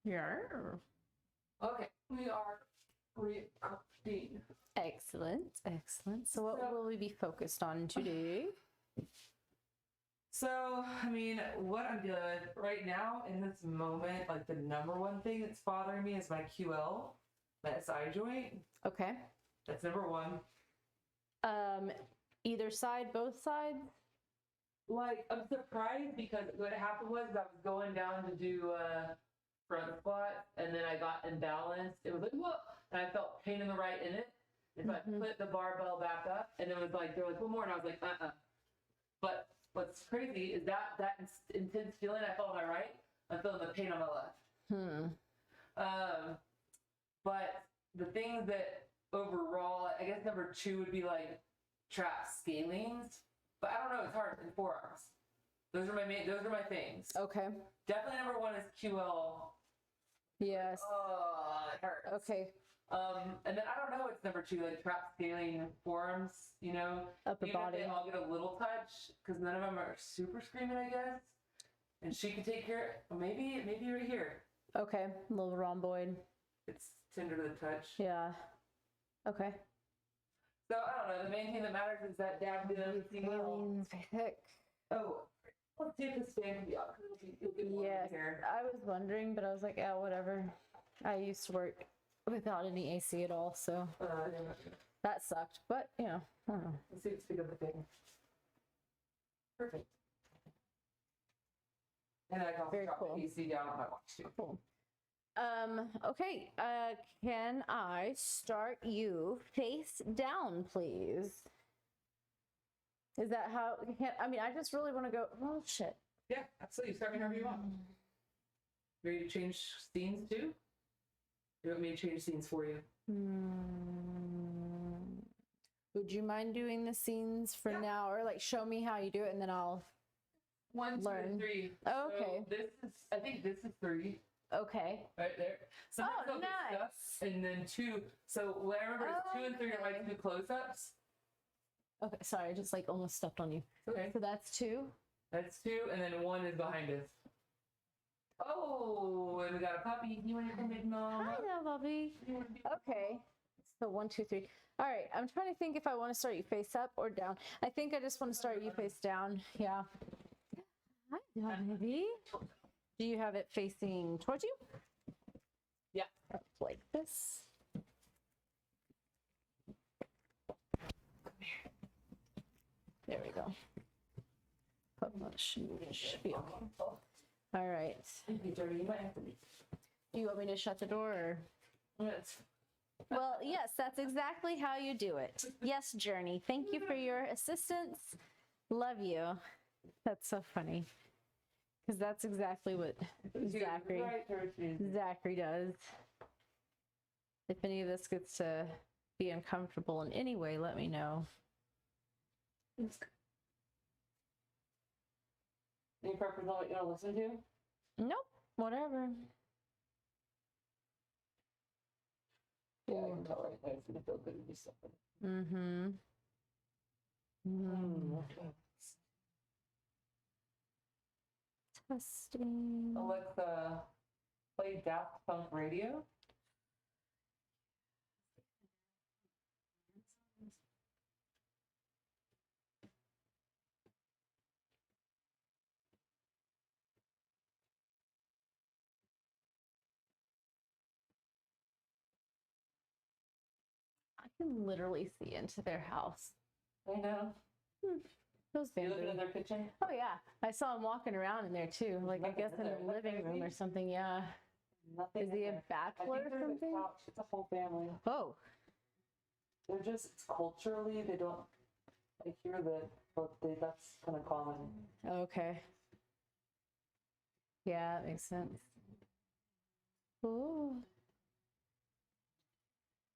Yeah. Okay, we are recording. Excellent, excellent. So what will we be focused on today? So, I mean, what I'm dealing with right now in this moment, like the number one thing that's bothering me is my QL, my SI joint. Okay. That's number one. Either side, both sides? Like, I'm surprised because what happened was I was going down to do front squat and then I got imbalanced. It was like, whoa, and I felt pain in the right in it. And so I put the barbell back up and it was like, they're like, one more. And I was like, But what's crazy is that intense feeling I felt on my right, I'm feeling the pain on my left. But the things that overall, I guess number two would be like trap scalings. But I don't know, it's hard in forearms. Those are my things. Okay. Definitely number one is QL. Yes. Oh, it hurts. Okay. And then I don't know, it's number two, like trap scaling forearms, you know. Upper even body. if they all get a little touch, because none of them are super screaming, I guess. And she could take care, maybe right here. Okay. A little rhomboid. It's tender to the touch. Yeah. Okay. So I don't know. The main thing that matters is that dab didn't see well. Oh, let's see if this fan can be on. Yes, I was wondering, but I was like, yeah, whatever. I used to work without any AC at all, so that sucked. But you know, I don't know. Let's see if it's big of the thing. Perfect. And I can also drop the AC down on my watch too. Cool. Okay, can I start you face down, please? Is that how, I mean, I just really want to go, oh, shit. Yeah, absolutely. Start me however you want. Ready to change scenes too? You want me to change scenes for you? Would you mind doing the scenes for now, or like show me how you do it and then I'll 1, 2, learn. and 3. Oh, okay. So I think this is 3. Okay. Right there. Sometimes nice. Stuff, and then 2. So what I remember is 2 and 3 are like 2 close-ups. Okay, sorry, I just like almost stepped on you. Okay. So that's 2. That's 2, and then 1 is behind us. Oh, and we got a puppy. You want to come in, Mom? Hi there, Bobby. Okay. So 1, 2, 3. All right, I'm trying to think if I want to start you face up or down. I think I just want to start you face down. Yeah. Hi there, baby. Do you have it facing towards you? Yeah. Like this. There we go. Should be okay. All right. You might have to leave. Do you want me to shut the door or? Yes. Well, yes, that's exactly how you do it. Yes, Journey. Thank you for your assistance. Love you. That's so funny. Because that's exactly what Zachary does. If any of this gets to be uncomfortable in any way, let me know. Any preference on what you want to listen to? Nope, whatever. Yeah, I can tell right there. It's going to feel good to do something. Okay. Testing. Alexa, play Daft Punk Radio. I can literally see into their house. I know. Those You looking in their kitchen? Oh yeah, I saw him walking around in there too. Like I guess in the living room or something. Yeah. Nothing. Is he a bachelor or something? It's a whole family. Oh. They're just culturally they don't. I hear that, but that's kind of common. Okay. Yeah, that makes sense. Ooh.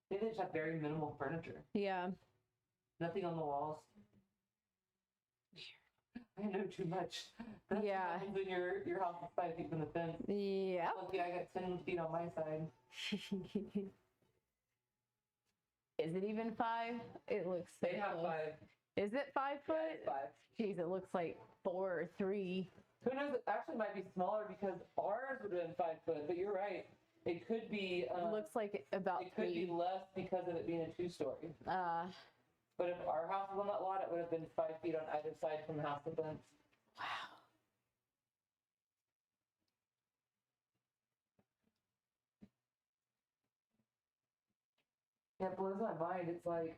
They just have very minimal furniture. Yeah. Nothing on the walls. I know too much. That's Yeah. What happens when your house is 5 feet from the fence. Yeah. Lucky I got 10 feet on my side. Is it even 5? It looks so They have close. 5. Is it 5 foot? Yeah, it's 5. Jeez, it looks like 4 or 3. Who knows? It actually might be smaller because ours would have been 5 foot. But you're right. It could be. Looks like about It could be 3. less because of it being a 2-story. But if our house was on that lot, it would have been 5 feet on either side from the house fence. Wow. Yeah, it blows my mind. It's like,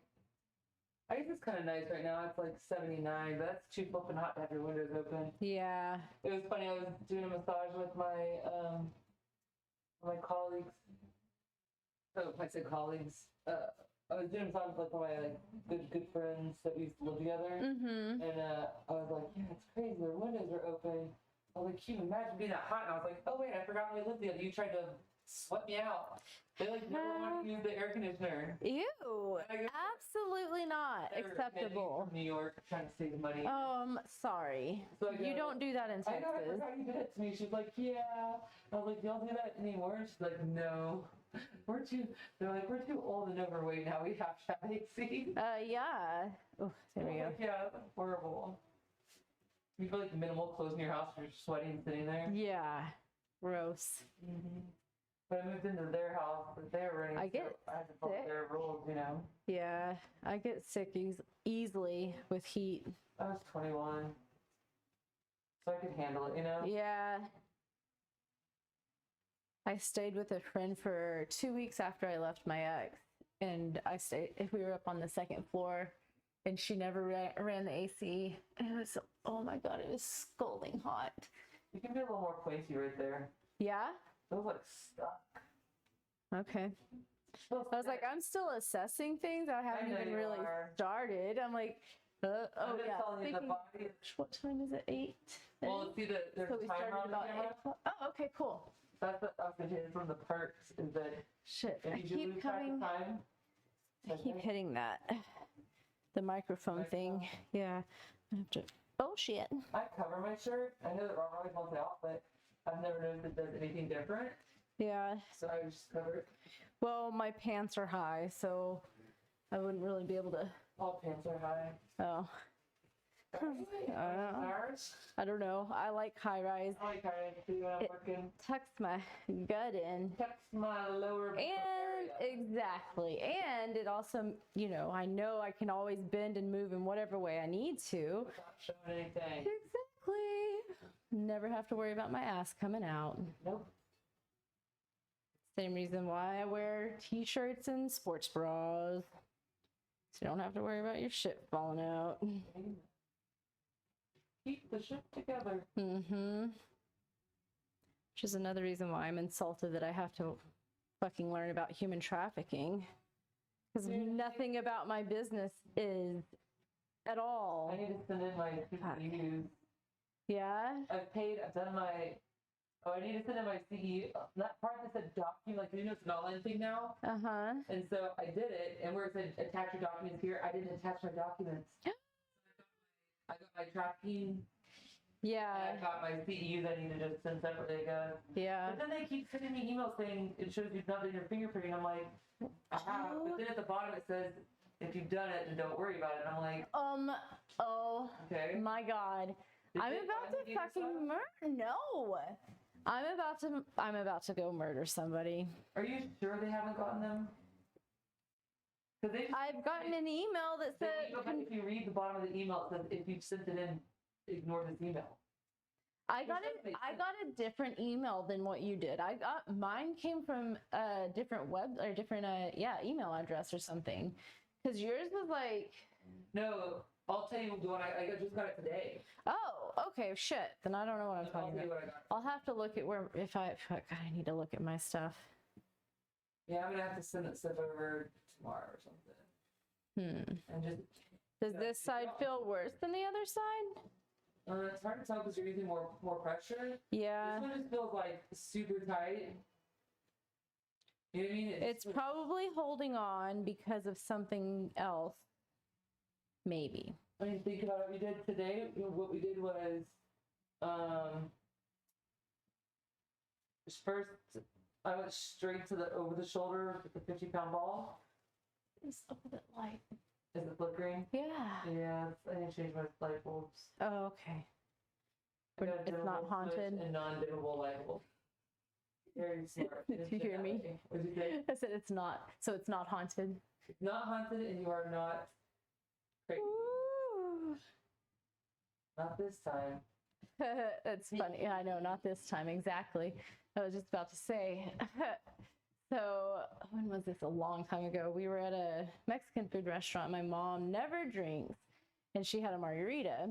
I guess it's kind of nice right now. It's like 79, but that's too flipping hot to have your windows open. Yeah. It was funny. I was doing a massage with my colleagues. Oh, I said colleagues. I was doing a massage with like one of my good friends that we used to live together. Mm-hmm. And I was like, yeah, it's crazy. Their windows are open. I was like, can you imagine being that hot? And I was like, oh wait, I forgot when we lived together. You tried to sweat me out. They like never want to use the air conditioner. Ew. Absolutely not acceptable. New York, trying to save money. Sorry. So you don't do that in I know, I Texas. forgot you did it to me. She's like, yeah. I was like, y'all do that anymore? And she's like, no. They're like, we're too old and overweight now. We have to have AC. Yeah. Oh, there we go. Like, yeah, that's horrible. You feel like minimal clothes in your house, you're sweating and sitting there. Yeah. Gross. Mm-hmm. But I moved into their house, but they were running. I get I had to follow their rules, you know. Yeah. I get sick easily with heat. I was 21, so I could handle it, you know. Yeah. I stayed with a friend for 2 weeks after I left my ex, and we were up on the 2nd floor, and she never ran the AC, and it was, oh my God, it was scalding hot. You can be a little more pointy right there. Yeah? It was like stuck. Okay. I was like, I'm still assessing things. I haven't even really started. I'm like, oh yeah. What time is it? 8? Well, see, there's so a we timer started on about the 8 camera. o'clock. Oh, okay, cool. That's what I was thinking. From the perks is that Shit, if I you do keep lose track coming. of time, I keep hitting that. The microphone thing. Yeah. I have to. Oh shit. I cover my shirt. I know that Ron always wants it out, but I've never noticed it does anything different. Yeah. So I just cover it. Well, my pants are high, so I wouldn't really be able to. All pants are high. Oh. I don't know. I like high rise. I like high too when I'm working. Tucks my gut in. Tucks my lower And area. exactly. And it also, I know I can always bend and move in whatever way I need to. Without showing anything. Exactly. Never have to worry about my ass coming out. Nope. Same reason why I wear t-shirts and sports bras. So you don't have to worry about your shit falling out. Keep the shit together. Mm-hmm. Which is another reason why I'm insulted that I have to fucking learn about human trafficking. Because nothing about my business is at all. I need to send in my CEUs. Yeah? I've done my, I need to send in my CEU. That part that said document, like, it's an online thing now. Uh-huh. And so I did it, and where it said attach your documents here, I didn't attach my documents. I got my tracking. Yeah. And I got my CEUs I needed to just send separately, I guess. Yeah. But then they keep sending me emails saying it shows you've not done your fingerprinting. I'm like, I have. But then at the bottom it says, if you've done it, then don't worry about it. And I'm like, oh okay. My God. I'm about to fucking murder. No. I'm about to go murder somebody. Are you sure they haven't gotten them? I've gotten an email that said, if you read the bottom of the email, it says if you've sent it in, ignore this email. I got a different email than what you did. Mine came from a different email address or something. Because yours was like, no, I'll tell you the one I just got it today. Oh, okay, shit. Then I don't know what I'm talking about. I'll have to look at God, I need to look at my stuff. Yeah, I'm gonna have to send that stuff over tomorrow or something. And just. Does this side feel worse than the other side? It's hard to tell because you're using more pressure. Yeah. This one just feels like super tight. You know what I mean? It's probably holding on because of something else. Maybe. I mean, think about what we did today. What we did was, first I went straight to the over the shoulder with the 50-pound ball. It's a bit light. Is it flickering? Yeah. Yeah, I need to change my light bulbs. Oh, okay. Or Got a it's not dimmable haunted. switch and non-dimmable lightable. Very smart. Did you hear me? What did you say? I said it's not. So it's not haunted. It's not haunted, and you are not crazy. Ooh. Not this time. That's funny. Yeah, I know, not this time. Exactly. I was just about to say. So, when was this? A long time ago. We were at a Mexican food restaurant. My mom never drinks, and she had a margarita.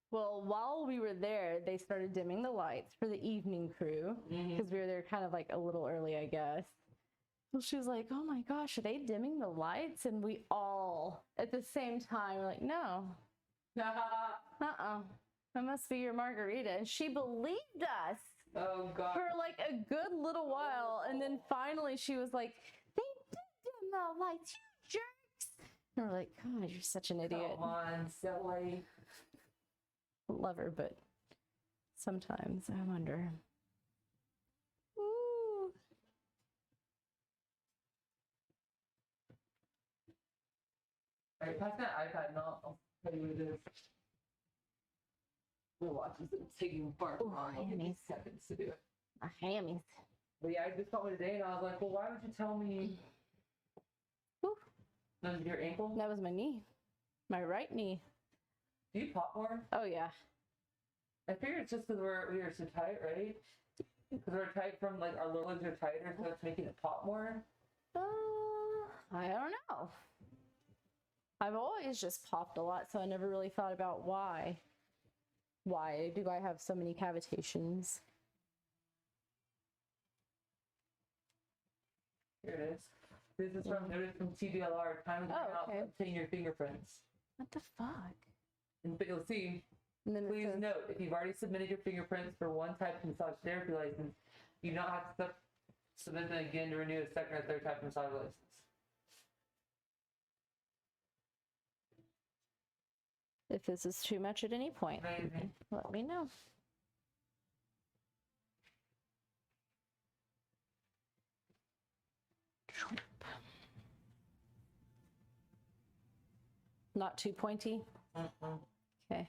Well, while we were there, they started dimming the lights for the evening crew because we were there kind of like a little early, I guess. Well, she was like, "Oh my gosh, are they dimming the lights?" And we all, at the same time, were like, "No, that must be your margarita." And she believed us Oh God. for like a good little while. And then finally she was like, "They did dim the lights, you jerks." And we're like, "God, you're such an idiot." Come on, silly. Love her, but sometimes I wonder. Ooh. All right, pass that iPad and I'll tell you what it is. We'll watch this. It's taking far too long. It'll take me seconds to do it. My hammies. But yeah, I just got one today and I was like, well, why would you tell me? Ooh. That was your ankle? That was my knee. My right knee. Do you pop more? Oh, yeah. I figured it's just because we are so tight, right? Because we're tight from like our lower legs are tighter, so it's making it pop more. I don't know. I've always just popped a lot, so I never really thought about why. Why do I have so many cavitations? Here it is. This is from notice from TBLR. Time to obtain your fingerprints. What the fuck? And but you'll see. And then Please it says, note, if you've already submitted your fingerprints for one type of massage therapy license, you do not have to submit them again to renew a second or third type of massage license. if this is too much at any point, Amazing. let me know. Not too pointy? Mm-mm. Okay.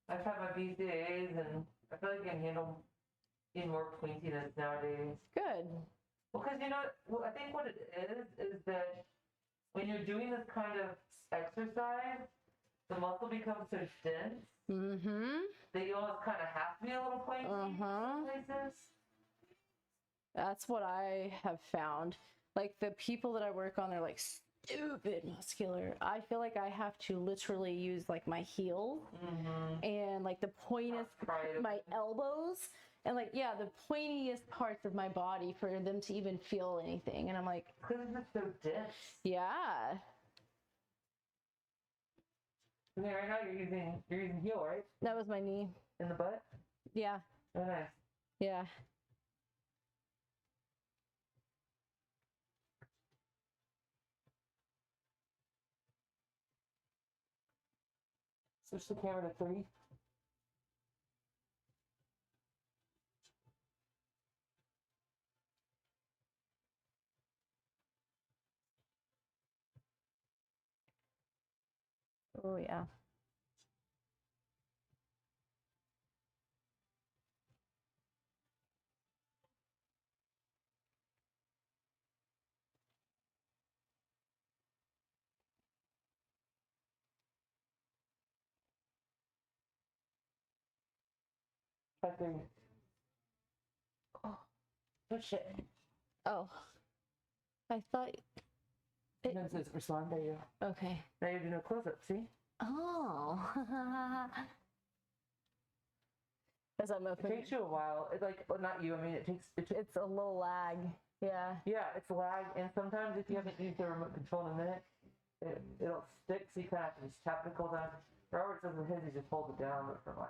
I've had my BCAAs and I feel like I can handle getting more pointiness nowadays. Good. Well, because you know, well, I think what it is that when you're doing this kind of exercise, the muscle becomes so dense that you almost kind of have to be a little pointy in some places. That's what I have found. Like the people that I work on, they're like stupid muscular. I feel like I have to literally use like my heel and like the pointiest, my elbows, and like, yeah, the pointiest parts of my body for them to even feel anything. And I'm like, Because it's so dense. yeah. I mean, right now you're using heel, right? That was my knee. In the butt? Yeah. Oh, nice. Yeah. Switch the camera to 3. Oh, yeah. Try 3. Oh. Oh, shit. Oh. I thought. No, it says respond. There you go. Okay. Now you're doing a close up, see? Oh. As I'm It opening. takes you a while. It's like, well, not you. I mean, It's a little lag. Yeah. Yeah, it's lag, and sometimes if you haven't used the remote control in a minute, it'll stick, so you kind of have to just tap it a couple times. Robert says with his, he just holds it down, but for mine,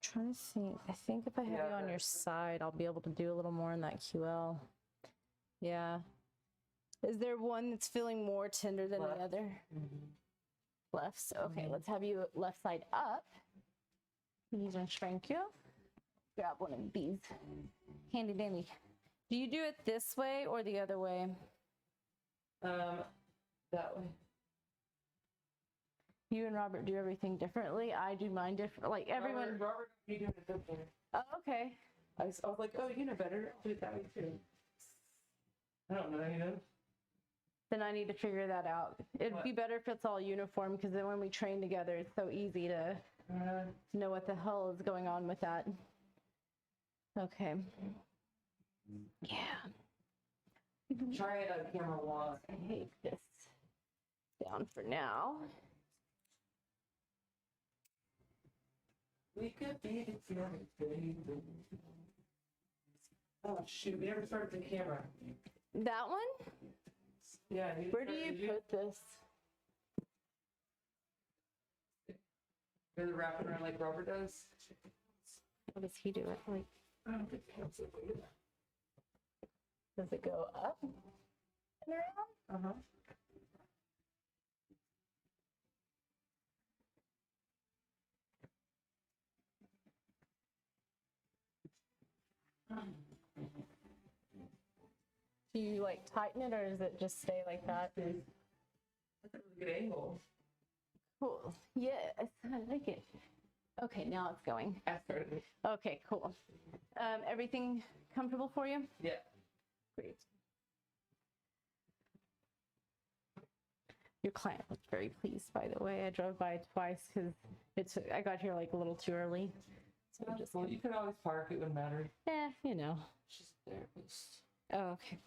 Trying to think. I think if I have you on your side, I'll be able to do a little more in that QL. Yeah. Is there one that's feeling more tender than the other? Left. So, okay, let's have you left side up. Knees and shrink you. Grab one of these. Handy dandy. Do you do it this way or the other way? that way. You and Robert do everything differently. I do mine different. Like everyone. Robert, you doing it different. Oh, okay. I was like, oh, you know better. Do it that way too. I don't know, you know. Then I need to figure that out. It'd What? be better if it's all uniform because then when we train together, it's so easy to know what the hell is going on with that. Okay. Yeah. Try it on camera one. Take this down for now. We could be together, baby. Oh shoot, we never started the camera. That one? Yeah. Where do you put this? Really wrap it around like Robert does. How does he do it? Like, I don't think that's it. does it go up and around? Uh-huh. Do you like tighten it or does it just stay like that? That's a really good angle. Cool. Yes, I like it. Okay, now it's going. I started it. Okay, cool. Everything comfortable for you? Yeah. Great. Your client looked very pleased, by the way. I drove by twice because I got here like a little too early. So I just, Well, you could always park, it wouldn't matter. you know. She's a therapist. Oh, okay.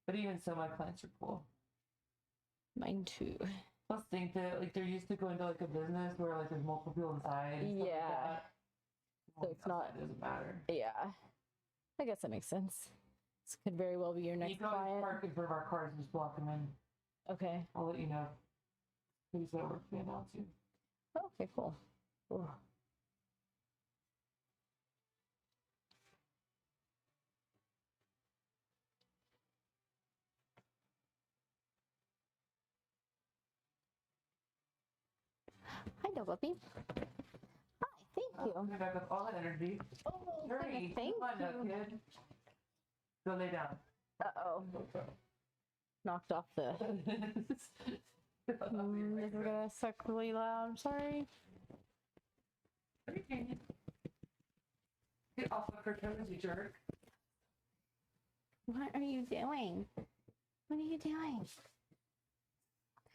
But even so, my clients are cool. Mine too. Plus, think that like they're used to going to like a business where like there's multiple people inside. And stuff Yeah. Like that. So it's not. It doesn't matter. Yeah. I guess that makes sense. This could very well be your You next can always client. park in front of our cars and just block them in. Okay. I'll let you know. Who's that work for you now too? Okay, cool. Ooh. Hi, Puppy. Hi, thank you. Come back with all that energy. Oh, Hurry, thank come on now, you. kid. Go lay down. Uh-oh. Knocked off the... This is gonna suck really loud. I'm sorry. Get off of her toes, you jerk. What are you doing? What are you doing?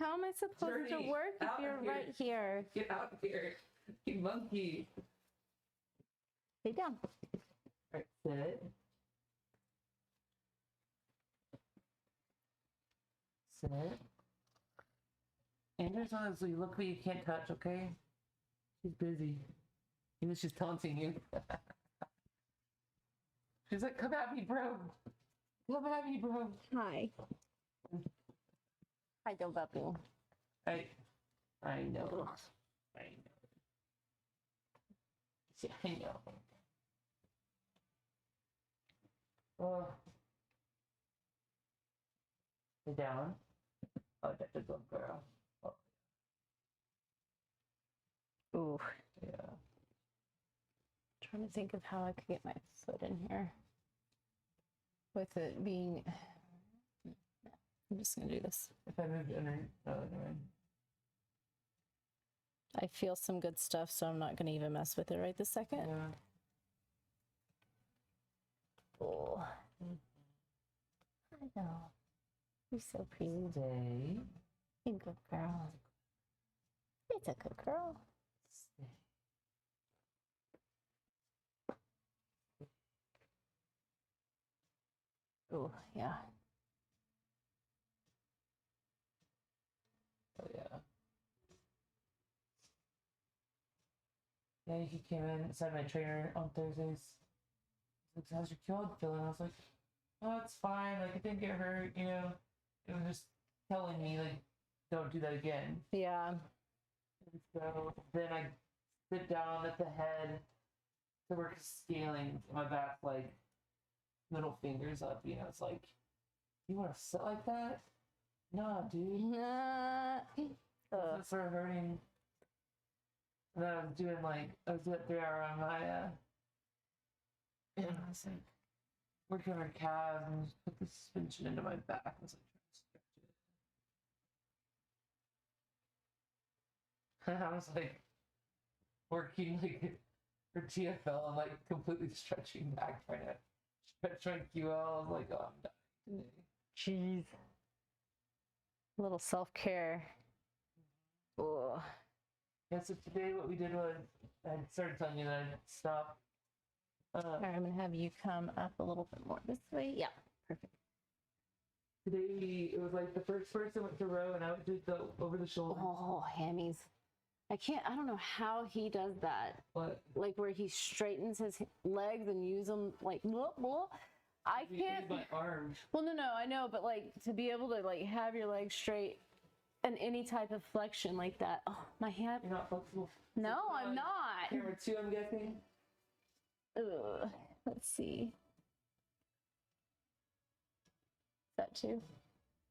How am I supposed to Journey, work if out of you're here. right here? Get out of here. You monkey. Lay down. Alright, sit. Sit. Andrew's one of those you look but you can't touch, okay? She's busy. Even she's taunting you. She's like, come at me, bro. Come at me, bro. Hi. Hi, Puppy. I know. I know. Yeah, I know. Oh. Sit down. Oh, that's a good girl. Oh, Ooh. yeah. Trying to think of how I could get my foot in here with it being. I'm just gonna do this. If I moved under, oh, anyway. I feel some good stuff, so I'm not gonna even mess with it right this second. Yeah. Oh. I know. You're so pretty. Stay. You're a good girl. It's a good girl. Stay. Oh, yeah. Oh, yeah. Yeah, he came in inside my trainer on Thursdays. He's like, how's your kid feeling? I was like, oh, it's fine. Like, it didn't get hurt, you know? It was just telling me, like, don't do that again. Yeah. And so then I sit down at the head to work scaling. My back, like, middle fingers up, you know? It's like, you want to sit like that? No, dude. It started hurting. And then I was doing 3 hour on my and I was like working on my calves and just put the suspension into my back. I was like trying to stretch And I was like working like for TFL and like completely stretching back, trying to stretch my QL. I was like, oh, I'm dying today. Jeez. A little self-care. Oh. Yeah, so today what we did was I started telling you that I'd stop. All right, I'm gonna have you come up a little bit more this way. Yeah, perfect. Today it was like the first person went to row and I did the over the shoulder. Oh, hammies. I don't know how he does that. But Like where he straightens his legs and use them like, blah, blah. I can't. my arm. Well, no, I know, but like to be able to like have your legs straight and any type of flexion like that. Oh, my hand. You're not flexible. No, I'm not. Camera 2, I'm guessing. Ugh. Let's see. Is that 2? Is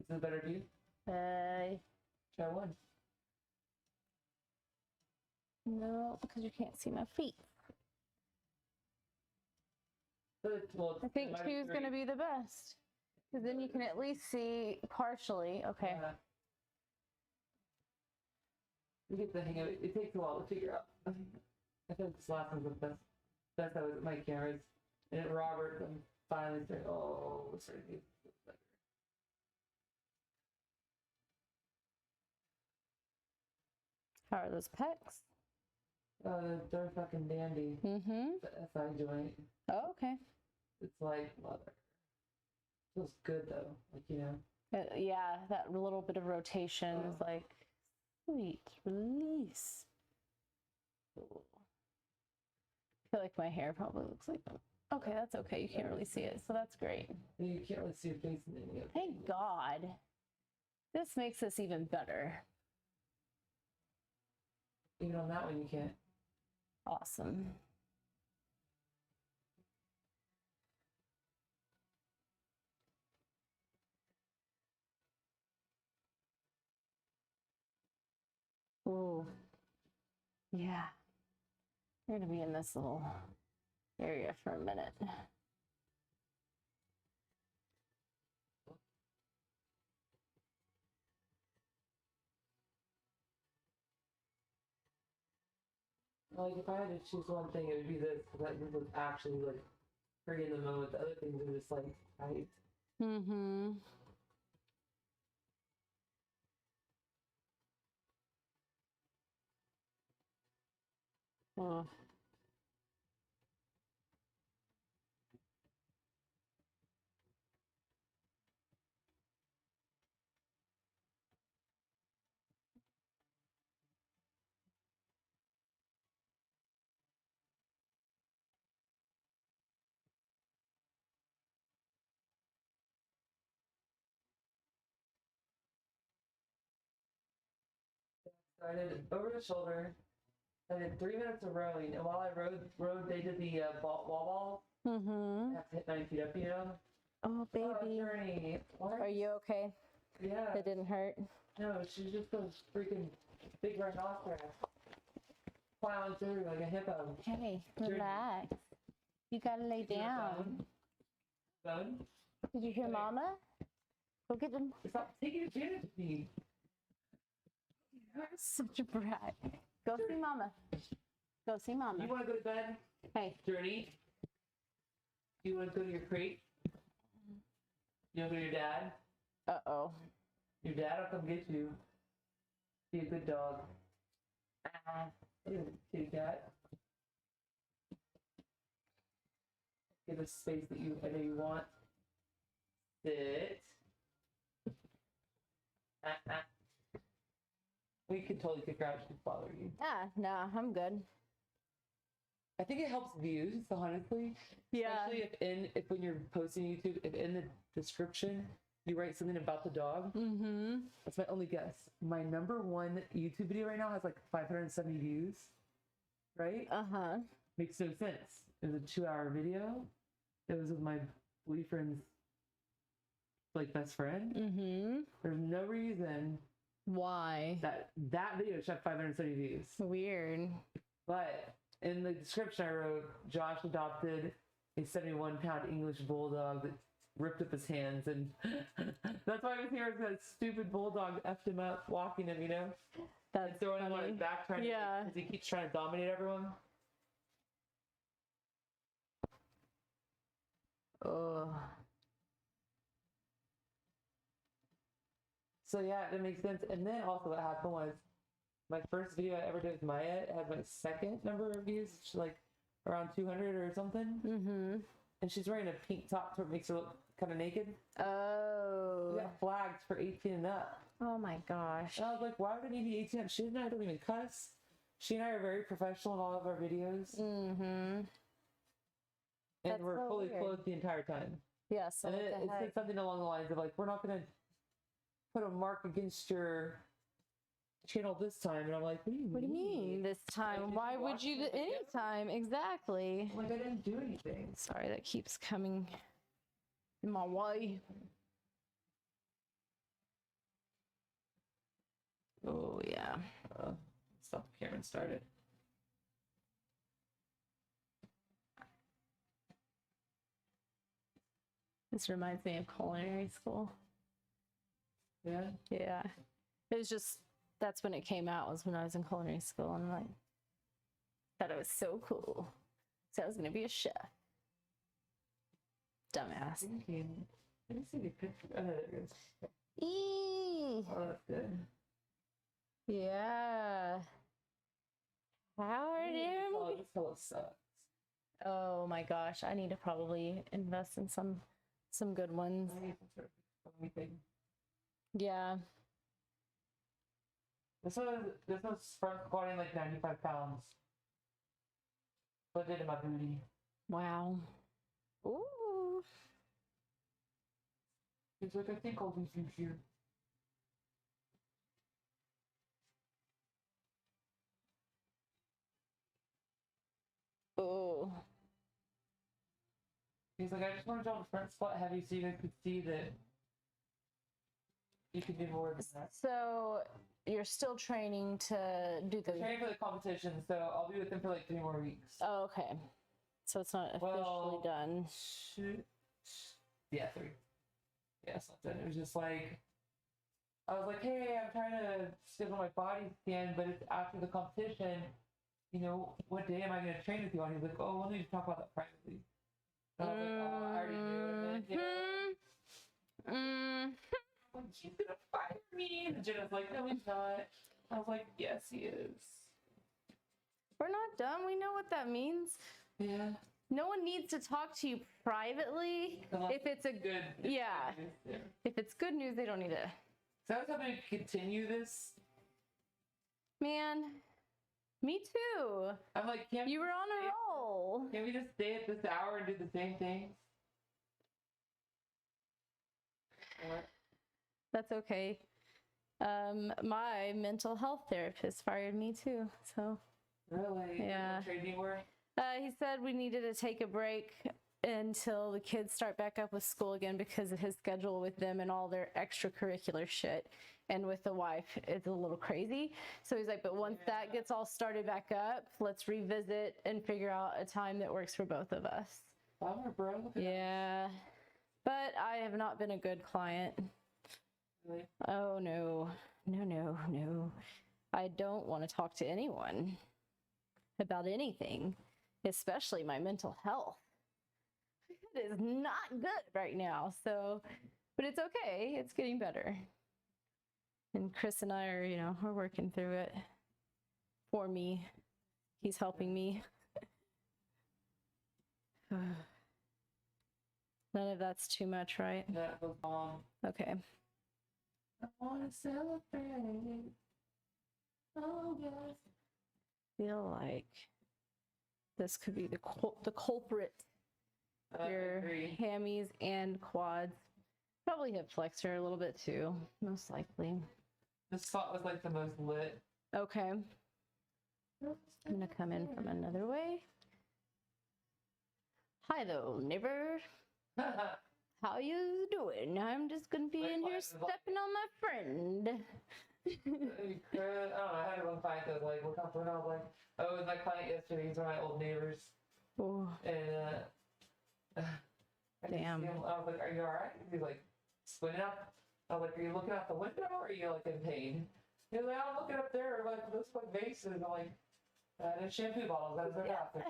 this a better view? Try 1. No, because you can't see my feet. Well, I think 2 is going to be the best. Because then you can at least see partially. Okay. Yeah. You get the hang of it. It takes a while to figure out. I think this last one's the best. That's how my cameras. And Robert, I'm finally saying, oh, it's starting to get better. How are those pecs? They're fucking dandy. Mm-hmm. The SI joint. Oh, okay. It's like, mother. Feels good though. Like, you know. Yeah, that little bit of rotation is like, sweet release. Ooh. I feel like my hair probably looks like that. Okay, that's okay. You can't really see it, so that's great. You can't really see your face in any of it. Thank God. This makes this even better. Even on that one, you can't. Awesome. Ooh. Yeah. We're gonna be in this little area for a minute. Like, if I had to choose one thing, it would be this. Because this was actually, like, pretty in the moment. The other things are just, like, tight. Mm-hmm. Oh. So I did over the shoulder. I did 3 minutes of rowing. And while I rowed they did the wall ball. Mm-hmm. I have to hit 9 feet up, you know? Oh, Oh, baby. journey. What? Are you okay? Yeah. It didn't hurt? No, she's just a freaking big rhinoceros. Plowing through like a hippo. Hey, Journey. relax. You gotta lay down. Bone? Did you hear Okay. Mama? Go get them. Stop taking advantage of me. You're such a brat. Go see Mama. Go see Mama. You want to go to bed? Hey. Journey? You want to go to your crate? You want to go to your dad? Uh-oh. Your dad will come get you. Be a good dog. Be a kitty cat. Give us space that I know you want. Sit. We could totally kick her out. She'd bother you. Ah, nah, I'm good. I think it helps views, honestly. Yeah. Especially if when you're posting YouTube, if in the description you write something about the dog. Mm-hmm. That's my only guess. My number 1 YouTube video right now has like 570 views. Right? Uh-huh. Makes no sense. It was a 2-hour video. It was with my boyfriend's like best friend. Mm-hmm. There's no reason Why? that video should have 570 views. Weird. But in the description I wrote, Josh adopted a 71-pound English bulldog that ripped up his hands, and that's why I was here. That stupid bulldog effed him up, walking him, you know. That's and throwing him on his funny. back, trying Yeah. to, because he keeps trying to dominate everyone. Oh. So yeah, that makes sense. And then also what happened was my first video I ever did with Maya, it had my second number of views, which is like around 200 or something. Mm-hmm. And she's wearing a pink top so it makes her look kind of naked. Oh. We got flagged for 18 and up. Oh my gosh. And I was like, why would it need to be 18 and up? She and I don't even cuss. She and I are very professional in all of our videos. Mm-hmm. And That's we're so fully weird. clothed the entire time. Yeah, so And what then the it heck? said something along the lines of like, we're not going to put a mark against your channel this time. And I'm like, What do you mean this time? did Why you would watch you the video? anytime? Exactly. I'm like, I didn't do anything. Sorry, that keeps coming in my way. Oh yeah. Stop the camera and start it. This reminds me of culinary school. Yeah. Yeah. It was just, that's when it came out, was when I was in culinary school. And I'm like, thought it was so cool. So I was going to be a chef. Dumbass. Let me see the picture. Oh, there it is. Eee. Oh, that's good. Yeah. How are you? Oh, this fellow sucks. Oh my gosh, I need to probably invest in some good ones. I need some sort of funny thing. Yeah. This was front squatting like 95 pounds. What did in my booty? Wow. Ooh. He's like, I think I'll do some here. Oh. He's like, I just want to jump front squat heavy so you guys could see that you can do more than that. So you're still training to do the. I'm training for the competition, so I'll be with them for like 3 more weeks. Oh, okay. So it's not officially done. Yeah, 3. Yeah, something. It was just like, I was like, hey, I'm trying to schedule my body scan, but it's after the competition. You know, what day am I going to train with you on? He's like, oh, we'll need to talk about that privately. And I was like, oh, I already knew. And then, you know, like, he's going to fire me. And Jenna's like, no, he's not. I was like, yes, he is. We're not done. We know what that means. Yeah. No one needs to talk to you privately if it's a Good. Yeah. Yeah. If it's good news, they don't need to. So I was hoping to continue this. Man, me too. I'm like, You were on a roll. Can we just stay at this hour and do the same things? What? That's okay. My mental health therapist fired me too. So Really? Yeah. You don't trade anymore? he said we needed to take a break until the kids start back up with school again because of his schedule with them and all their extracurricular shit. And with the wife, it's a little crazy. So he's like, but once that gets all started back up, let's revisit and figure out a time that works for both of us. Bummer, bro. Look at Yeah. But I have not been a good client. that. Really? Oh, no. No. I don't want to talk to anyone about anything, especially my mental health. It is not good right now. So, but it's okay. It's getting better. And Chris and I are, we're working through it for me. He's helping me. None of that's too much, right? That was long. Okay. I want to celebrate. Oh, yes. Feel like this could be the culprit. Your Agree. hammies and quads. Probably hip flexor a little bit too, most likely. This spot was like the most lit. Okay. I'm gonna come in from another way. Hi though, neighbor. How you doing? I'm just gonna be Like in what? here stepping on my friend. I don't know, I had one client that was like, look up and I was like, oh, it was my client yesterday, he's one of my old neighbors. Oh, And I could Damn. see him, I was like, are you alright? He's like, squinting up. I was like, are you looking out the window or are you like in pain? He's like, I'm looking up there, like, looks like vases. I'm like, and shampoo bottles, that's their bathroom.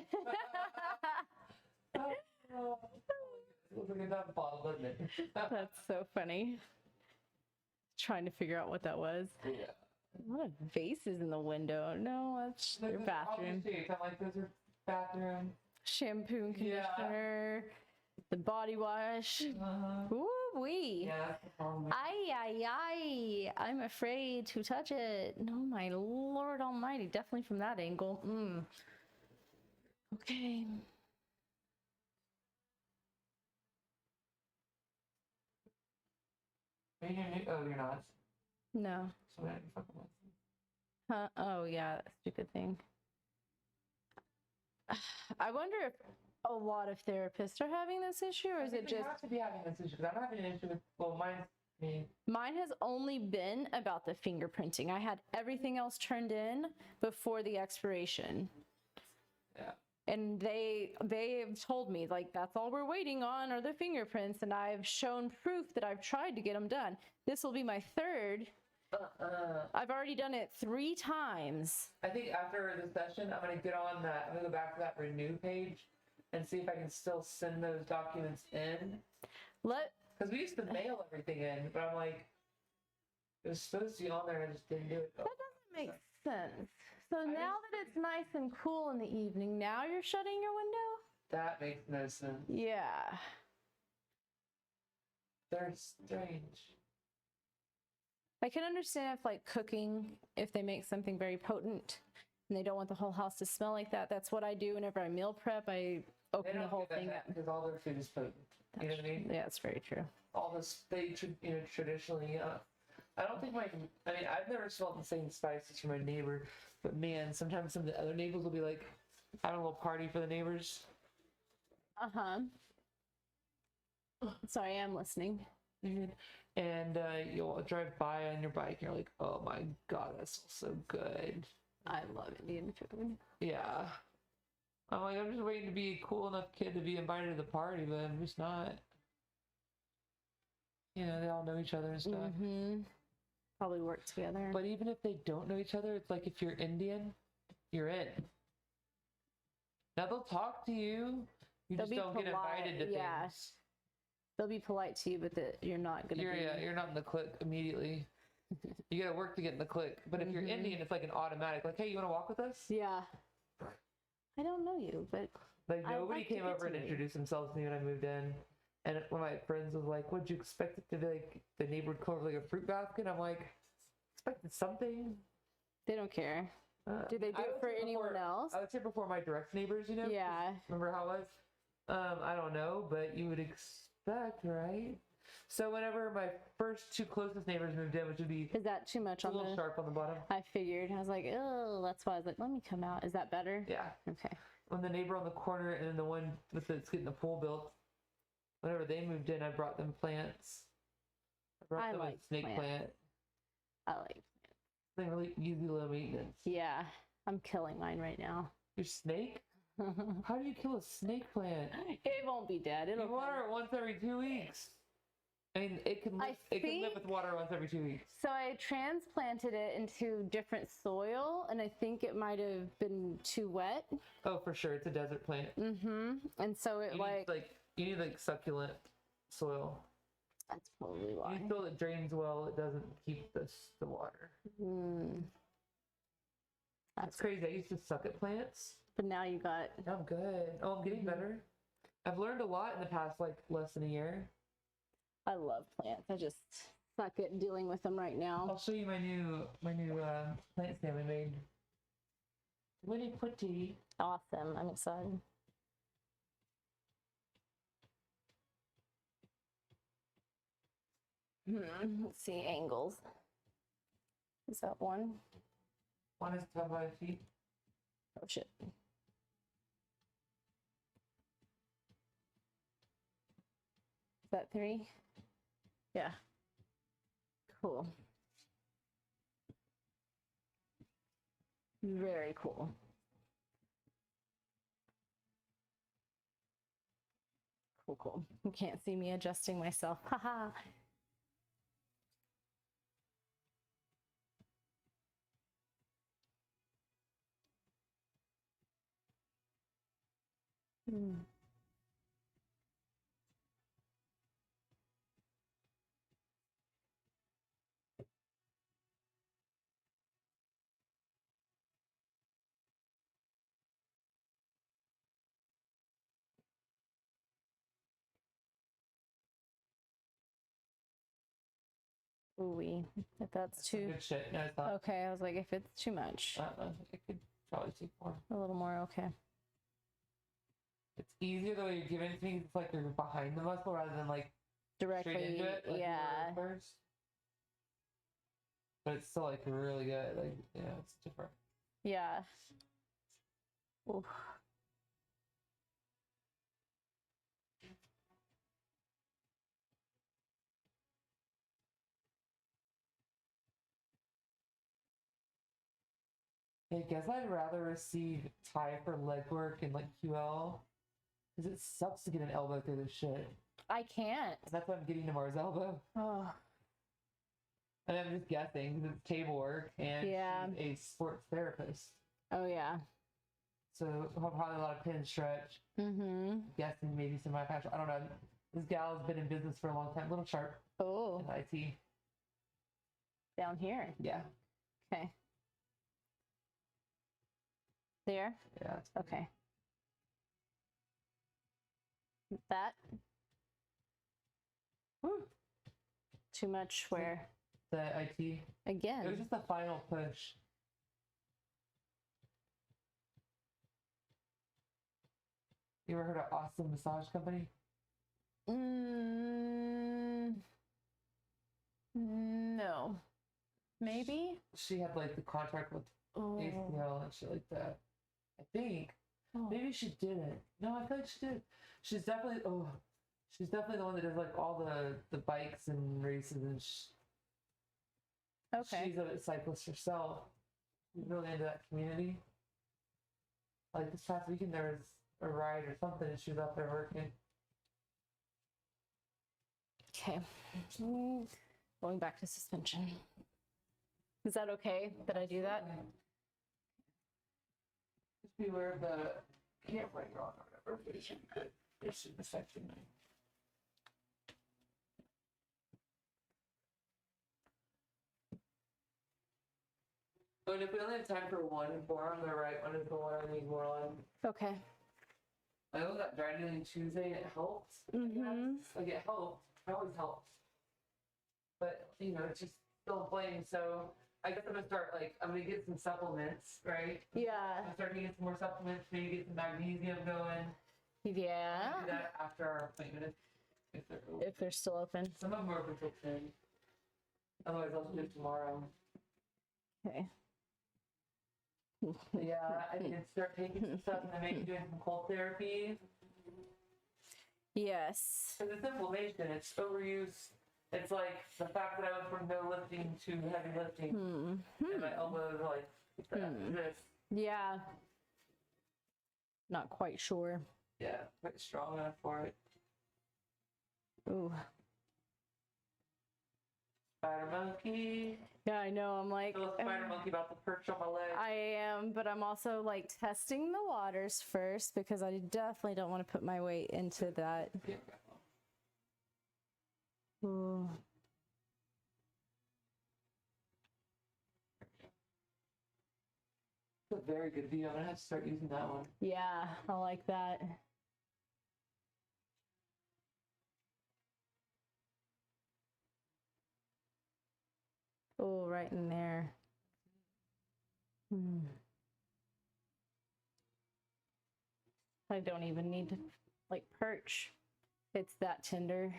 Oh, it looks like a dump bottle, doesn't it? That's so funny. Trying to figure out what that was. Yeah. A lot of vases in the window. No, that's their bathroom. I'm like, those are bathroom. Shampoo and Yeah. conditioner. The body wash. Uh-huh. Ooh wee. Yeah, that's the problem. Ay. I'm afraid to touch it. No, my Lord Almighty. Definitely from that angle. Okay. Oh, you're not. No. So that fucking was. Huh? Oh, yeah. That stupid thing. I wonder if a lot of therapists are having this issue, or is it They just... have to be having this issue, because I'm having an issue with, well, mine's me. Mine has only been about the fingerprinting. I had everything else turned in before the expiration. Yeah. And they've told me, like, that's all we're waiting on are the fingerprints, and I've shown proof that I've tried to get them done. This will be my third. I've already done it 3 times. I think after the session, I'm going to get on that, I'm going to go back to that renew page and see if I can still send those documents in. Because we used to mail everything in, but I'm like, it was supposed to be on there and I just didn't do it. That doesn't make sense. So now that it's nice and cool in the evening, now you're shutting your window? That makes no sense. Yeah. They're strange. I can understand if, like, cooking, if they make something very potent and they don't want the whole house to smell like that. That's what I do whenever I meal prep. I open the whole thing up. Because all their food is potent. You know what I mean? Yeah, it's very true. All this, traditionally, I don't think I've never smelled the same spices from my neighbor, but man, sometimes some of the other neighbors will be like, having a little party for the neighbors. Uh-huh. Sorry, I'm listening. And you'll drive by on your bike and you're like, oh my God, that smells so good. I love Indian food. Yeah. I'm like, I'm just waiting to be a cool enough kid to be invited to the party, but I'm just not. You know, they all know each other and stuff. Mm-hmm. Probably work together. But even if they don't know each other, it's like if you're Indian, you're in. Now they'll talk to you. You They'll just don't polite, get invited to yeah. things. They'll be polite to you, but you're not gonna be. You're not in the clique immediately. You gotta work to get in the clique. But if you're Indian, it's like an automatic. Like, hey, you want to walk with us? Yeah. I don't know you, but like nobody like to came get over to and know you. introduced themselves to me when I moved in. And one of my friends was like, "What'd you expect it to be like?" The neighbor would come over like a fruit basket. I'm like, expected something. they don't care. Do they do I it was for here anyone before- else? I was here before my direct neighbors, you know? Yeah. Remember how it was? I don't know, but you would expect, right? So whenever my first 2 closest neighbors moved in, which would be Is that too much a on little the? sharp on the bottom. I figured. I was like, oh, that's why I was like, let me come out. Is that better? Yeah. Okay. When the neighbor on the corner and then the one that's getting the pool built, whenever they moved in, I brought them plants. I brought I them like a snake plants. plant. I like. Thing really easy, low maintenance. Yeah, I'm killing mine right now. Your snake? How do you kill a snake plant? It won't be dead. It'll You water it once every 2 weeks. I mean, it can live, it can live with water once every 2 weeks. So I transplanted it into different soil, and I think it might have been too wet. Oh, for sure, it's a desert plant. Mm-hmm. And so it You need like succulent soil. that's probably why. You need soil that drains well. It doesn't keep the water. That's crazy. I used to suck at plants. But now you got. Now I'm good. Oh, I'm getting better. I've learned a lot in the past, like less than a year. I love plants. I just suck at dealing with them right now. I'll show you my new plant stand we made. Really pretty. Awesome. I'm excited. Let's see angles. Is that one? One is 10 by feet. Oh shit. Is that 3? Yeah. Cool. Very cool. Cool. You can't see me adjusting myself. Haha. Hmm. Ooh, if that's Some too good shit. No, it's not. okay, I was like, if it's too much, It could probably take more. a little more. Okay. It's easier the way you're giving it to me. It's like you're behind the muscle rather than like Directly, straight into it. Like you were yeah. first. But it's still like really good. Like it's different. Yeah. Ooh. I guess I'd rather receive Thai for leg work and like QL because it sucks to get an elbow through this shit. I can't. And that's why I'm getting Tamar's elbow. Oh. And I'm just guessing because it's table work and she's a sports therapist. Oh yeah. So probably a lot of pin stretch. Mm-hmm. Guessing maybe some myofascial. I don't know. This gal has been in business for a long time. Little sharp. Oh. In IT. Down here. Yeah. Okay. There? Yeah. Okay. That? Whew. Too much where? The IT. Again. It was just the final push. You ever heard of Awesome Massage Company? No. Maybe? She had like the contract with ACL and shit like that. I think. Oh. Maybe she didn't. No, I feel like she did. She's definitely the one that does like all the bikes and races and Okay. she's a cyclist herself. She's really into that community. Like this past weekend there was a ride or something and she was out there working. Okay. Going back to suspension. Is that okay that I do that? Just be aware of the camera you're on or whatever, but it should be good. It shouldn't affect you. But if we only have time for one forearm, the right one is the one I need more on. Okay. I know that dry needling Tuesday and it helped. Mm-hmm. Like it helped. It always helps. But it's just still inflamed. So I guess I'm gonna get some supplements, right? Yeah. I'm starting to get some more supplements, maybe get some magnesium going. Yeah. I'll do that after our appointment If they're still open. Some of them are open till 10. Otherwise I'll do it tomorrow. Okay. Yeah, I need to start taking some stuff and then maybe doing some cold therapy. Yes. Because it's inflammation, it's overuse. It's like the fact that I went from no lifting to heavy lifting. And my elbows are like this. Yeah. Not quite sure. Yeah, quite strong enough for it. Ooh. Spider monkey. Yeah, I know. I'm like, Little spider monkey about to perch on my leg. I am, but I'm also like testing the waters first because I definitely don't want to put my weight into that. Yeah. Ooh. It's a very good view. I'm gonna have to start using that one. Yeah, I like that. Oh, right in there. I don't even need to like perch. It's that tender.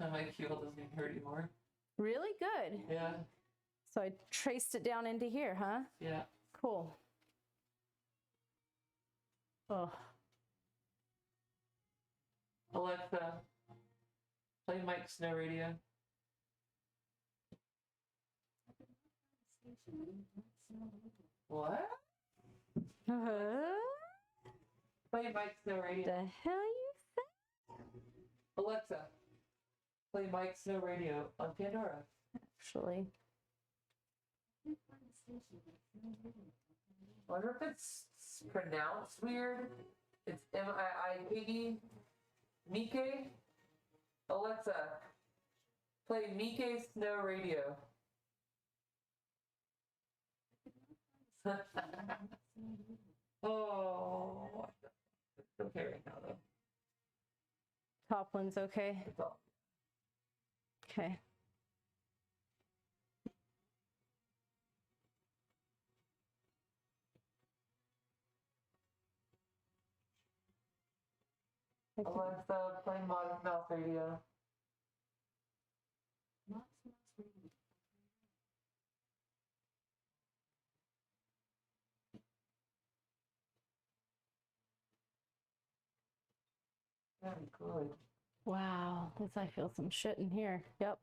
And my keel doesn't even hurt anymore. Really good. Yeah. So I traced it down into here, huh? Yeah. Cool. Oh. Alexa, play Mike Snow Radio. What? Play Mike Snow Radio. The hell you say? Alexa, play Mike Snow Radio on Pandora. Actually. I wonder if it's pronounced weird. It's M-I-I-K-E. Mike. Alexa, play Mike Snow Radio. Oh, it's okay right now though. Top one's okay. It's all- Okay. Alexa, play Modern Mouse Radio. Very good. Wow, at least I feel some shit in here. Yep.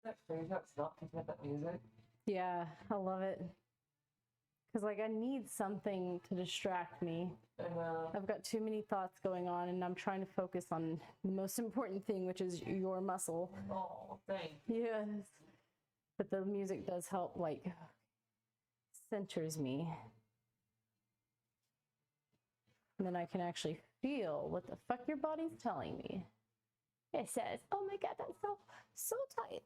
That's strange how it's not picking up that music. Yeah, I love it. Because, like, I need something to distract me. And I've got too many thoughts going on, and I'm trying to focus on the most important thing, which is your muscle. oh, thanks. Yes. But the music does help, like, centers me. And then I can actually feel what the fuck your body's telling me. It says, oh my God, that's so tight.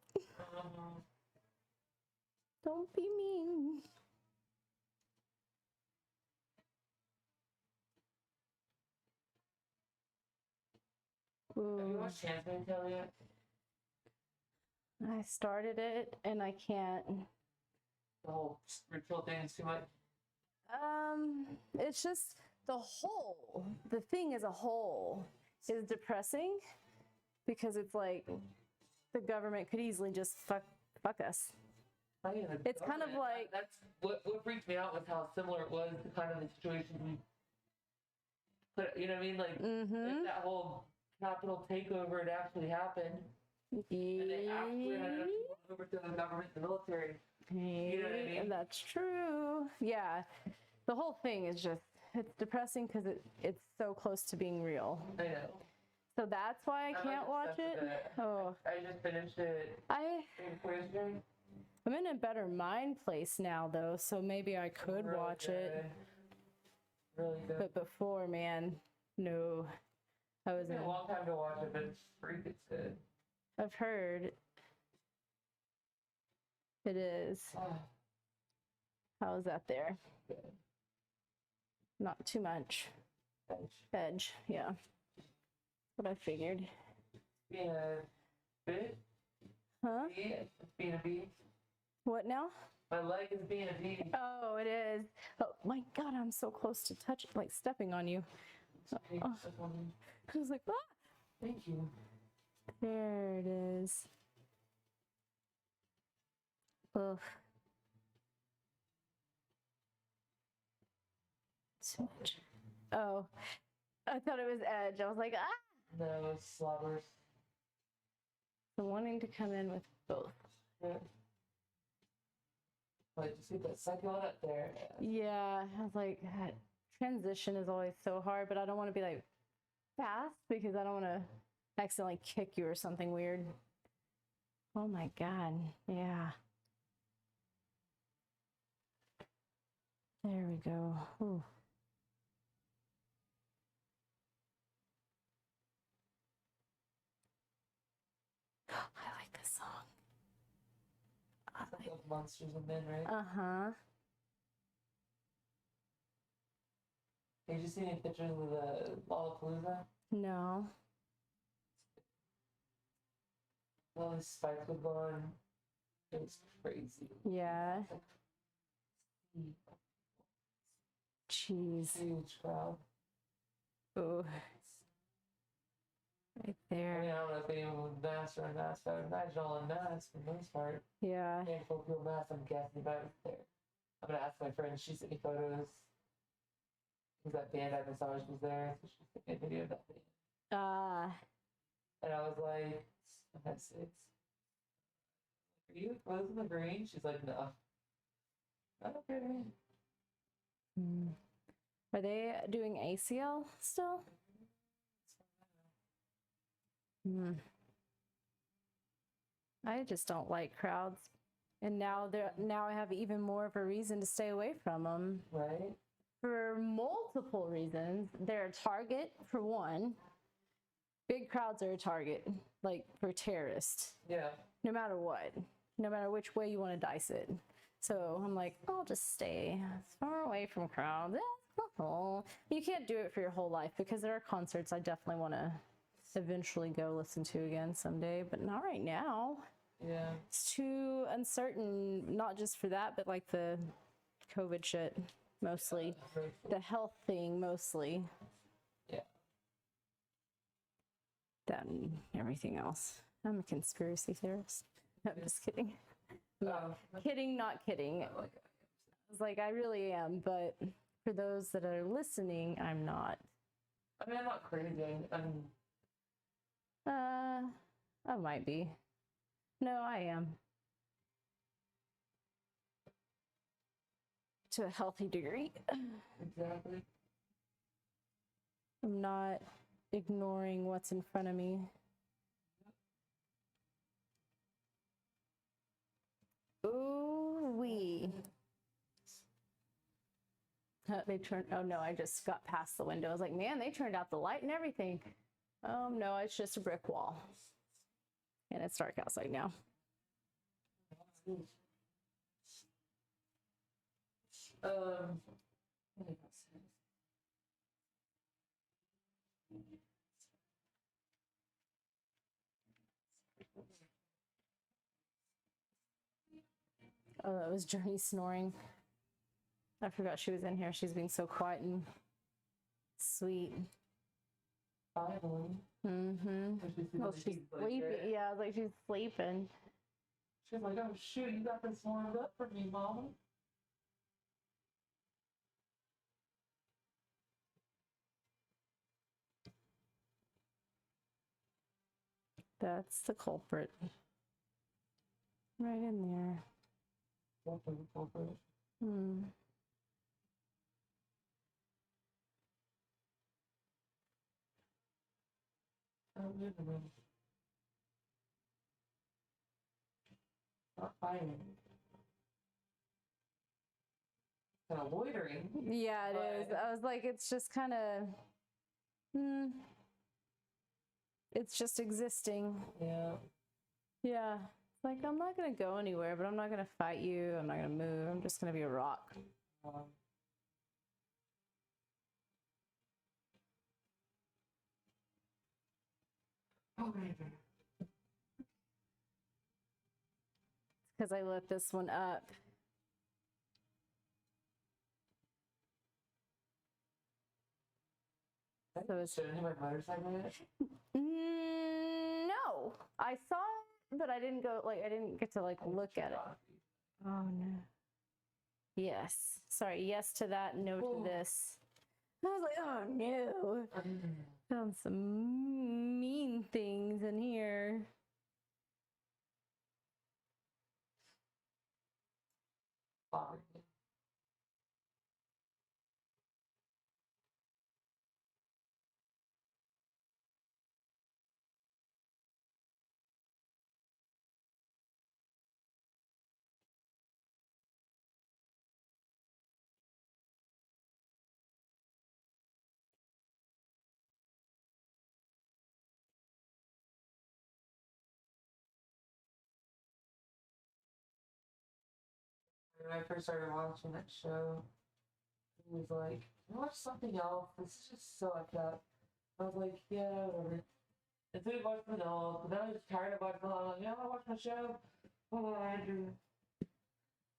Don't be mean. Have you Ooh, watched Handmaid's Tale yet? I started it and I can't. The whole spiritual thing is too much. It's just the thing as a whole is depressing because it's like the government could easily just fuck us. Not even the It's kind of government. like- That's what freaked me out was how similar it was to kind of the situation we put. You know what I mean? Like if that whole capital takeover had actually happened, and they actually had enough people to overthrow the government, and the military. You know what I mean? That's true. Yeah, the whole thing is just it's depressing because it's so close to being real. I know. So that's why I can't watch it. Oh, I just finished it. Yesterday. I'm in a better mind place now though, so maybe I could Really watch it. good. Really good. But before, man, no, I It's been wasn't. a long time to watch it, but it's freaking good. I've heard it is. Oh, How is that there? good. Not too much. Edge, yeah. What I figured. Being a bit. Huh? Bee, it's being a bee. What now? My leg is being a bee. Oh, it is. Oh my God, I'm so close to touch, like stepping on you. I was like, ah! Thank you. There it is. Ugh. Too much. Oh, I thought it was Edge. I was like, ah! No, slobbers. I'm wanting to come in with both. Yeah. Wait, just get that suck on up there. Yeah, I was like, God, transition is always so hard, but I don't want to be like fast because I don't want to accidentally kick you or something weird. Oh my God. Yeah. There we go. Ooh. I like this song. It's like Monsters and Men, right? Uh-huh. Did you see any pictures of the Lollapalooza? No. All these spikes were going. It was crazy. Yeah. Jeez. Huge crowd. Ooh. Right I there. mean, I don't know if anyone was masked or unmasked. I would imagine all unmasked for the most part. Yeah. Handful of people masked, I'm guessing, but I was there. I'm gonna ask my friend. She sent me photos. because that band I massaged was there, so she took a video of that band. And I was like, I had 6. Are you closing the green? She's like, no. Okay. Are they doing ACL still? I just don't like crowds, and now I have even more of a reason to stay away from them. Right. For multiple reasons. They're a target for one. Big crowds are a target, like for terrorists. Yeah. No matter what, no matter which way you want to dice it. So I'm like, I'll just stay as far away from crowds. You can't do it for your whole life, because there are concerts I definitely want to eventually go listen to again someday, but not right now. Yeah. It's too uncertain, not just for that, but like the COVID shit mostly. The health thing mostly. Yeah. That and everything else. I'm a conspiracy theorist. No, I'm just kidding. Kidding, not kidding. I was like, I really am, but for those that are listening, I'm not. I mean, I'm not crazy. I might be. No, I am. To a healthy degree. Exactly. I'm not ignoring what's in front of me. Ooh wee. They turned, oh no, I just got past the window. I was like, man, they turned out the light and everything. No, it's just a brick wall. And it's dark outside now. Oh, that was Journey snoring. I forgot she was in here. She's being so quiet and sweet. Finally. Well, she's sleeping. Yeah, I was like, she's sleeping. She's like, oh shoot, you got this warmed up for me, Mama. That's the culprit. Right in there. What's the culprit? Not fighting. Kind of loitering. Yeah, it is. I was like, it's just kind of, it's just existing. Yeah. Yeah. It's like, I'm not going to go anywhere, but I'm not going to fight you. I'm not going to move. I'm just going to be a rock. Because I lit this one up. So it's showing you my motorcycle yet? No, I saw it, but I didn't go, like, I didn't get to, like, look at it. Oh, no. Yes. Sorry, yes to that, no to this. I was like, oh, no. Found some mean things in here. When I first started watching that show, he was like, watch something else. This is just so effed up. I was like, yeah, whatever. And so we watched the Noel, but then I was tired of watching the Noel. I'm like, yeah, I watch my show. Oh, Andrew.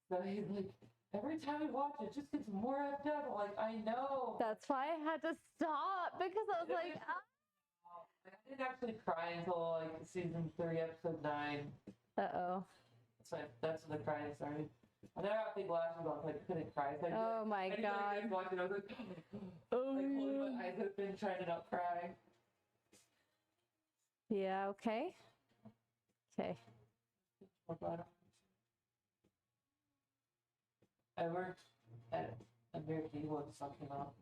So he's like, every time we watch it, it just gets more effed up. I'm like, I know. That's why I had to stop, because I was like, I didn't actually cry until like season 3, episode 9. uh-oh. That's when the crying started. I never got big lashes on, so I couldn't cry. So Oh my I God. just watching, I was like, Oh, like holding my eyes open, trying to not cry. yeah, okay. Okay. I worked at American Eagle when the song came out.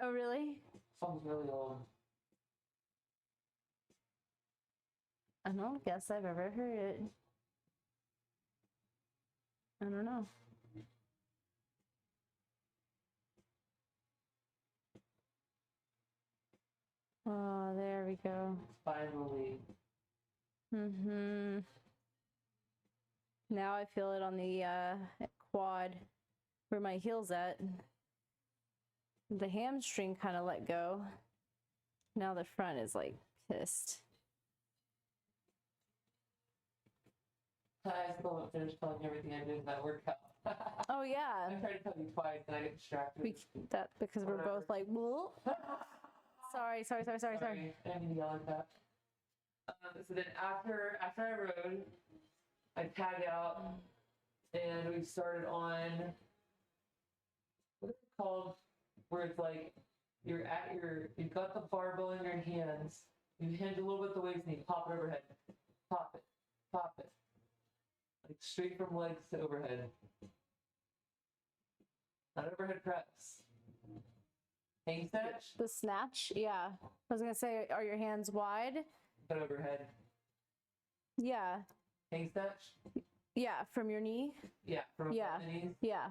Oh, really? The song's really old. I don't guess I've ever heard it. I don't know. Oh, there we go. Finally. Mm-hmm. Now I feel it on the quad where my heel's at. The hamstring kind of let go. Now the front is like pissed. I still haven't finished telling you everything I did in that workout. Oh yeah. I tried to tell you twice and I get distracted. Because we're both like, whoa. Sorry. I didn't mean to yell like that. So then after I rode, I tag out and we started on what's it called? Where it's like you've got the barbell in your hands, you hinge a little bit the waist and you pop it overhead. Pop it. Like straight from legs to overhead. Not overhead press. Hang snatch, The snatch? Yeah. I was going to say, are your hands wide? but overhead. Yeah. Hang snatch? Yeah, from your knee? Yeah, from above Yeah. the knees. Yeah.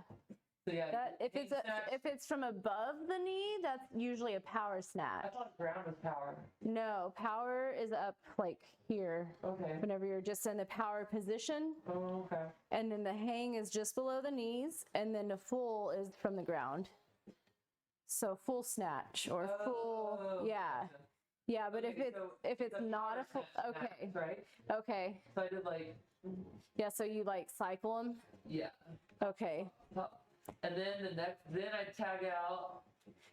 So yeah, That if hang it's snatch, if it's from above the knee, that's usually a power I snatch. thought ground was power. No, power is up like here. Okay. Whenever you're just in the power position, Oh, okay. and then the hang is just below the knees, and then the full is from the ground. So full snatch or full, Oh, yeah, gotcha. yeah. But Okay, so if it's the not power a full, snatch okay, max, right? okay, So I did like, yeah. So you like cycle them, yeah. okay? And then I tag out.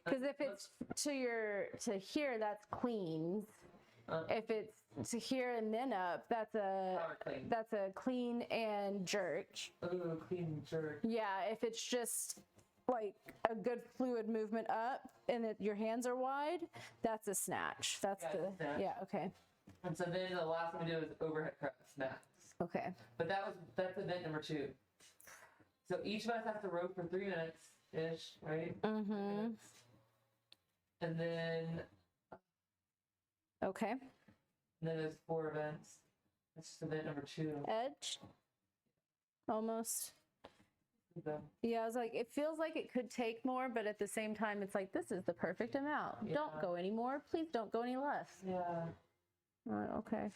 Because if it's to here, that's cleans. If it's to here and then up, that's Power clean. a clean and jerk. Ooh, clean jerk. Yeah, if it's just like a good fluid movement up and your hands are wide, that's a snatch. That's Yeah, it's a snatch. yeah, okay. And so then the last one we did was overhead press max. Okay. But that's event number 2. So each of us has to row for 3 minutes ish, right? Mm-hmm. And then Okay. there's 4 events. That's just event number 2. Edge. Almost. So, Yeah, I was like, it feels like it could take more, but at the same time, it's like, this is the perfect amount. Yeah. Don't go any more. Please don't go any less. yeah. Okay.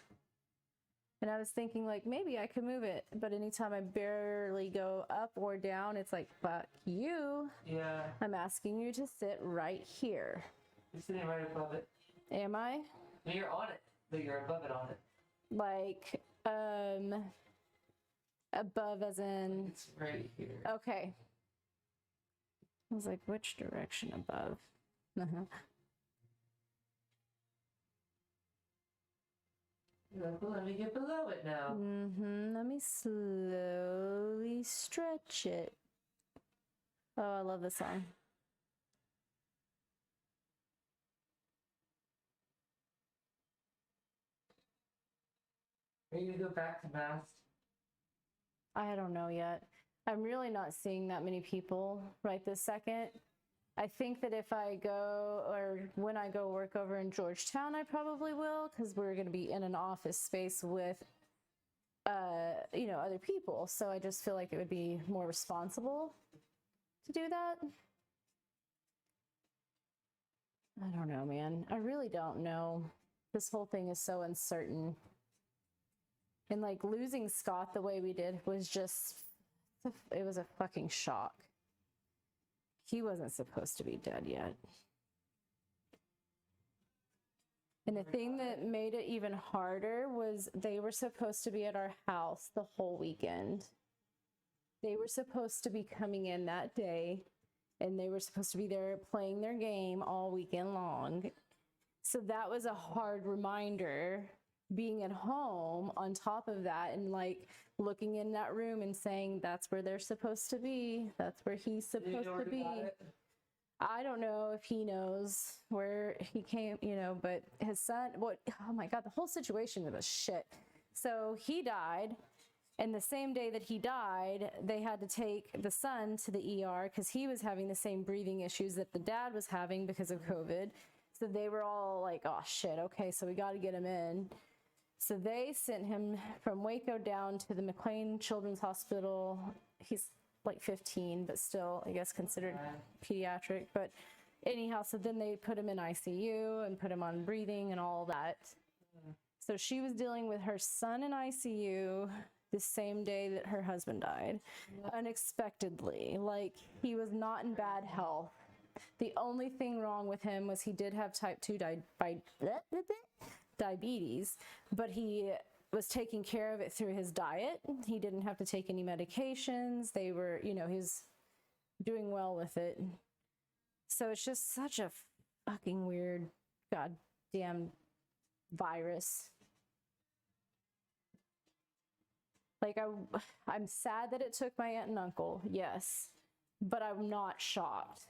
And I was thinking, like, maybe I could move it, but anytime I barely go up or down, it's like, fuck you. Yeah. I'm asking you to sit right here. You're sitting right above it. Am I? No, you're on it, but you're above it on it. Like, above as in, It's right here. okay. I was like, which direction above? You're like, well, let me get below it now. Let me slowly stretch it. Oh, I love this song. Are you gonna go back to mast? I don't know yet. I'm really not seeing that many people right this second. I think that if I go, or when I go work over in Georgetown, I probably will, because we're going to be in an office space with, other people. So I just feel like it would be more responsible to do that. I don't know, man. I really don't know. This whole thing is so uncertain. And like losing Scott the way we did was just, it was a fucking shock. He wasn't supposed to be dead yet. And the thing that made it even harder was they were supposed to be at our house the whole weekend. They were supposed to be coming in that day, and they were supposed to be there playing their game all weekend long. So that was a hard reminder being at home on top of that, and like looking in that room and saying that's where they're supposed to be, that's where he's supposed to be. I don't know if he knows where he came, you know, but his son, oh my God, the whole situation was shit. So he died, and the same day that he died, they had to take the son to the ER because he was having the same breathing issues that the dad was having because of COVID. So they were all like, oh shit, okay, so we got to get him in. So they sent him from Waco down to the McLean Children's Hospital. He's like 15, but still, I guess, considered pediatric. But anyhow, so then they put him in ICU and put him on breathing and all that. So she was dealing with her son in ICU the same day that her husband died, unexpectedly. Like, he was not in bad health. The only thing wrong with him was he did have type 2 diabetes, but he was taking care of it through his diet. He didn't have to take any medications. They were, you know, he's doing well with it. So it's just such a fucking weird goddamn virus. Like, I'm sad that it took my aunt and uncle, yes, but I'm not shocked.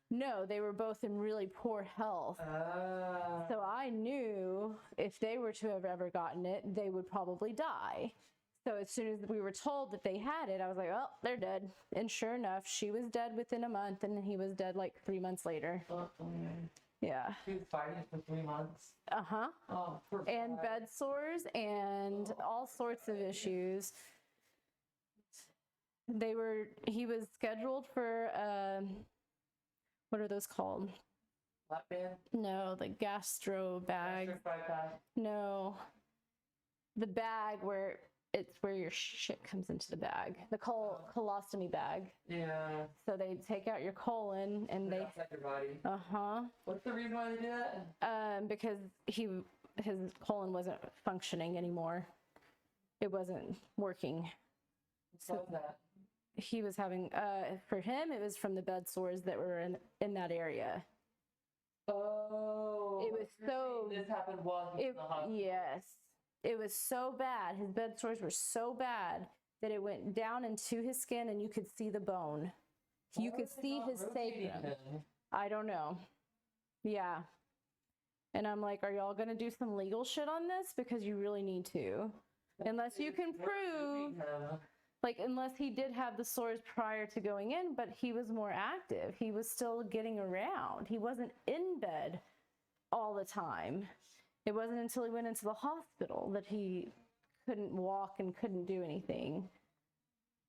No, they were both in really poor health. So I knew if they were to have ever gotten it, they would probably die. So as soon as we were told that they had it, I was like, oh, they're dead. And sure enough, she was dead within a month, and he was dead like 3 months later. Yeah. She was fighting for 3 months. Uh-huh. Oh, and bed sores and all sorts of issues. He was scheduled for, what are those called? Lap band? No, the gastro bag. Bypass. No. The bag where it's where your shit comes into the bag. The colostomy bag. Yeah. So they take out your colon and they outside your body. Uh-huh. What's the reason why they do that? Because his colon wasn't functioning anymore. It wasn't working. What's that? He was having, for him, it was from the bed sores that were in that area. Oh. It was so. This happened while he was in the hospital. Yes. It was so bad. His bed sores were so bad that it went down into his skin and you could see the bone. You could see his sacrum. I don't know. Yeah. And I'm like, are y'all going to do some legal shit on this? Because you really need to. Unless you can prove, like, unless he did have the sores prior to going in, but he was more active. He was still getting around. He wasn't in bed all the time. It wasn't until he went into the hospital that he couldn't walk and couldn't do anything.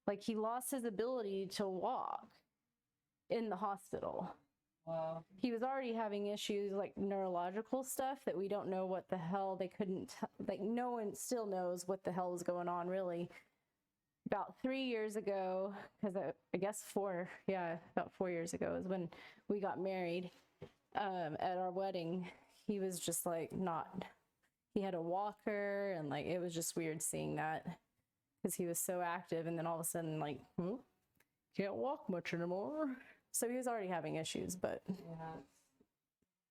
Like, he lost his ability to walk in the hospital. Wow. He was already having issues like neurological stuff that we don't know what the hell they couldn't, like, no one still knows what the hell was going on, really. About 3 years ago, because I guess about 4 years ago is when we got married. At our wedding, he was just like he had a walker, and like it was just weird seeing that because he was so active, and then all of a sudden, like, can't walk much anymore. So he was already having issues, but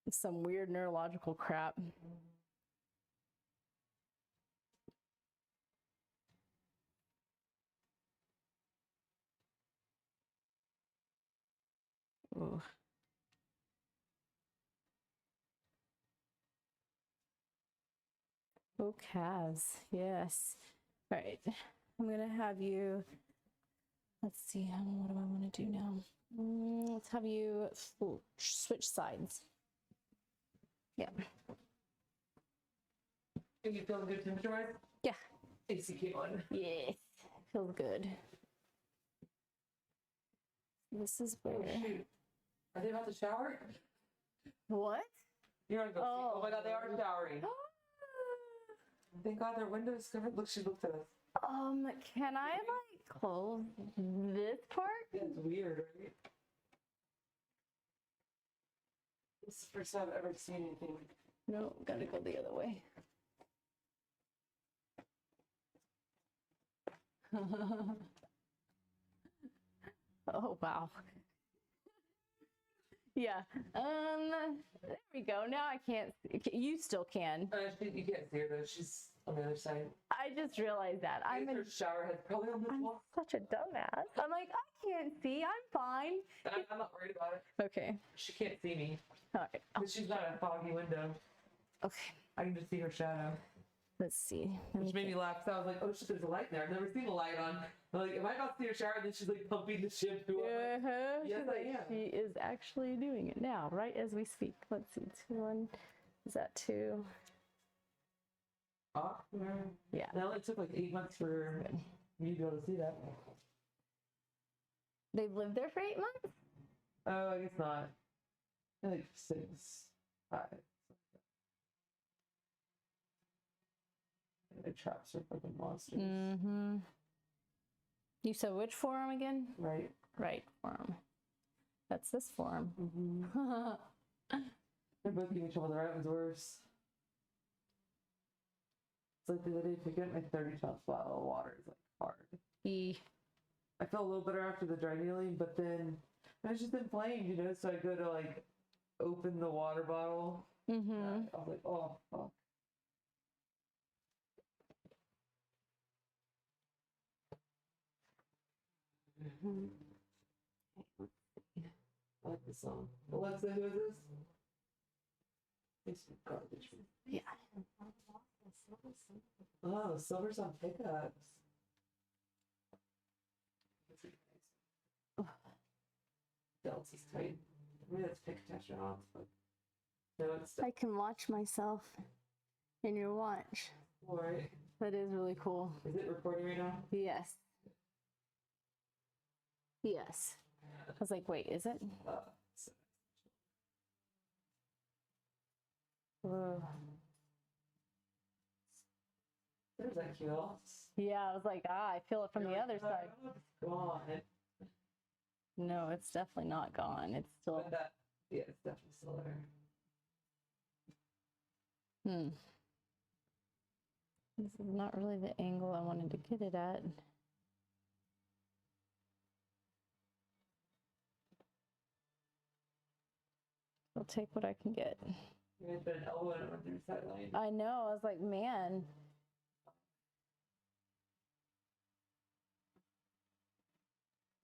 some weird neurological crap. Ooh. Oh, Kaz, yes. All right, I'm gonna have you, let's see, what do I want to do now? Let's have you switch sides. Yeah. Are you feeling good temperature-wise? Yeah. AC on. Yes, feels good. This is where. Oh, shoot. Are they about to shower? What? You're gonna go see. Oh my God, they are showering. Thank God their windows covered. Look, she looked at us. Can I like close this part? Yeah, it's weird, right? This is the first time I've ever seen anything. No, gotta go the other way. Oh, wow. Yeah. There we go. Now I can't. You still can. You can't see her though. She's on the other side. I just realized that. Her shower head's probably on this I'm wall. such a dumbass. I'm like, I can't see. I'm fine. I'm not worried about it. Okay. She can't see me. All right. But she's not a foggy window. Okay. I can just see her shadow. Let's see. Which made me laugh. So I was like, oh shit, there's a light there. I've never seen a light on. I'm like, am I about to see her shower? And then she's like pumping the shampoo. Uh-huh. Yes, I am. She is actually doing it now, right as we speak. Let's see. 2-1. Is that 2? Yeah. That only took like 8 months for me to be able to see that. They've lived there for 8 months? Oh, I guess not. Like 6, 5. The traps are fucking monsters. Mm-hmm. You said which forum again? Right. Right forum. That's this forum. Mm-hmm. They're both giving each other. The right one's worse. It's like the other day, picking up my 30-ounce bottle of water is like hard. I felt a little better after the dry needling, but then I was just inflamed, you know. So I go to like open the water bottle. Mm-hmm. I was like, oh fuck. Mm-hmm. I like this song. Alexa, who is this? It's garbage. Yeah. Oh, Silver's on pickups. Belts is tight. Maybe that's pick attachment, but no, it's I can watch myself in your watch. alright. That is really cool. Is it recording right now? Yes. Yes. I was like, wait, is it? Ugh. There's that keel. Yeah, I was like, I feel it from the other side. It's gone. No, it's definitely not gone. It's still. But that, yeah, it's definitely still there. This is not really the angle I wanted to get it at. I'll take what I can get. You guys put an elbow in it on your sideline. I know. I was like, man.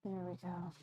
There we go.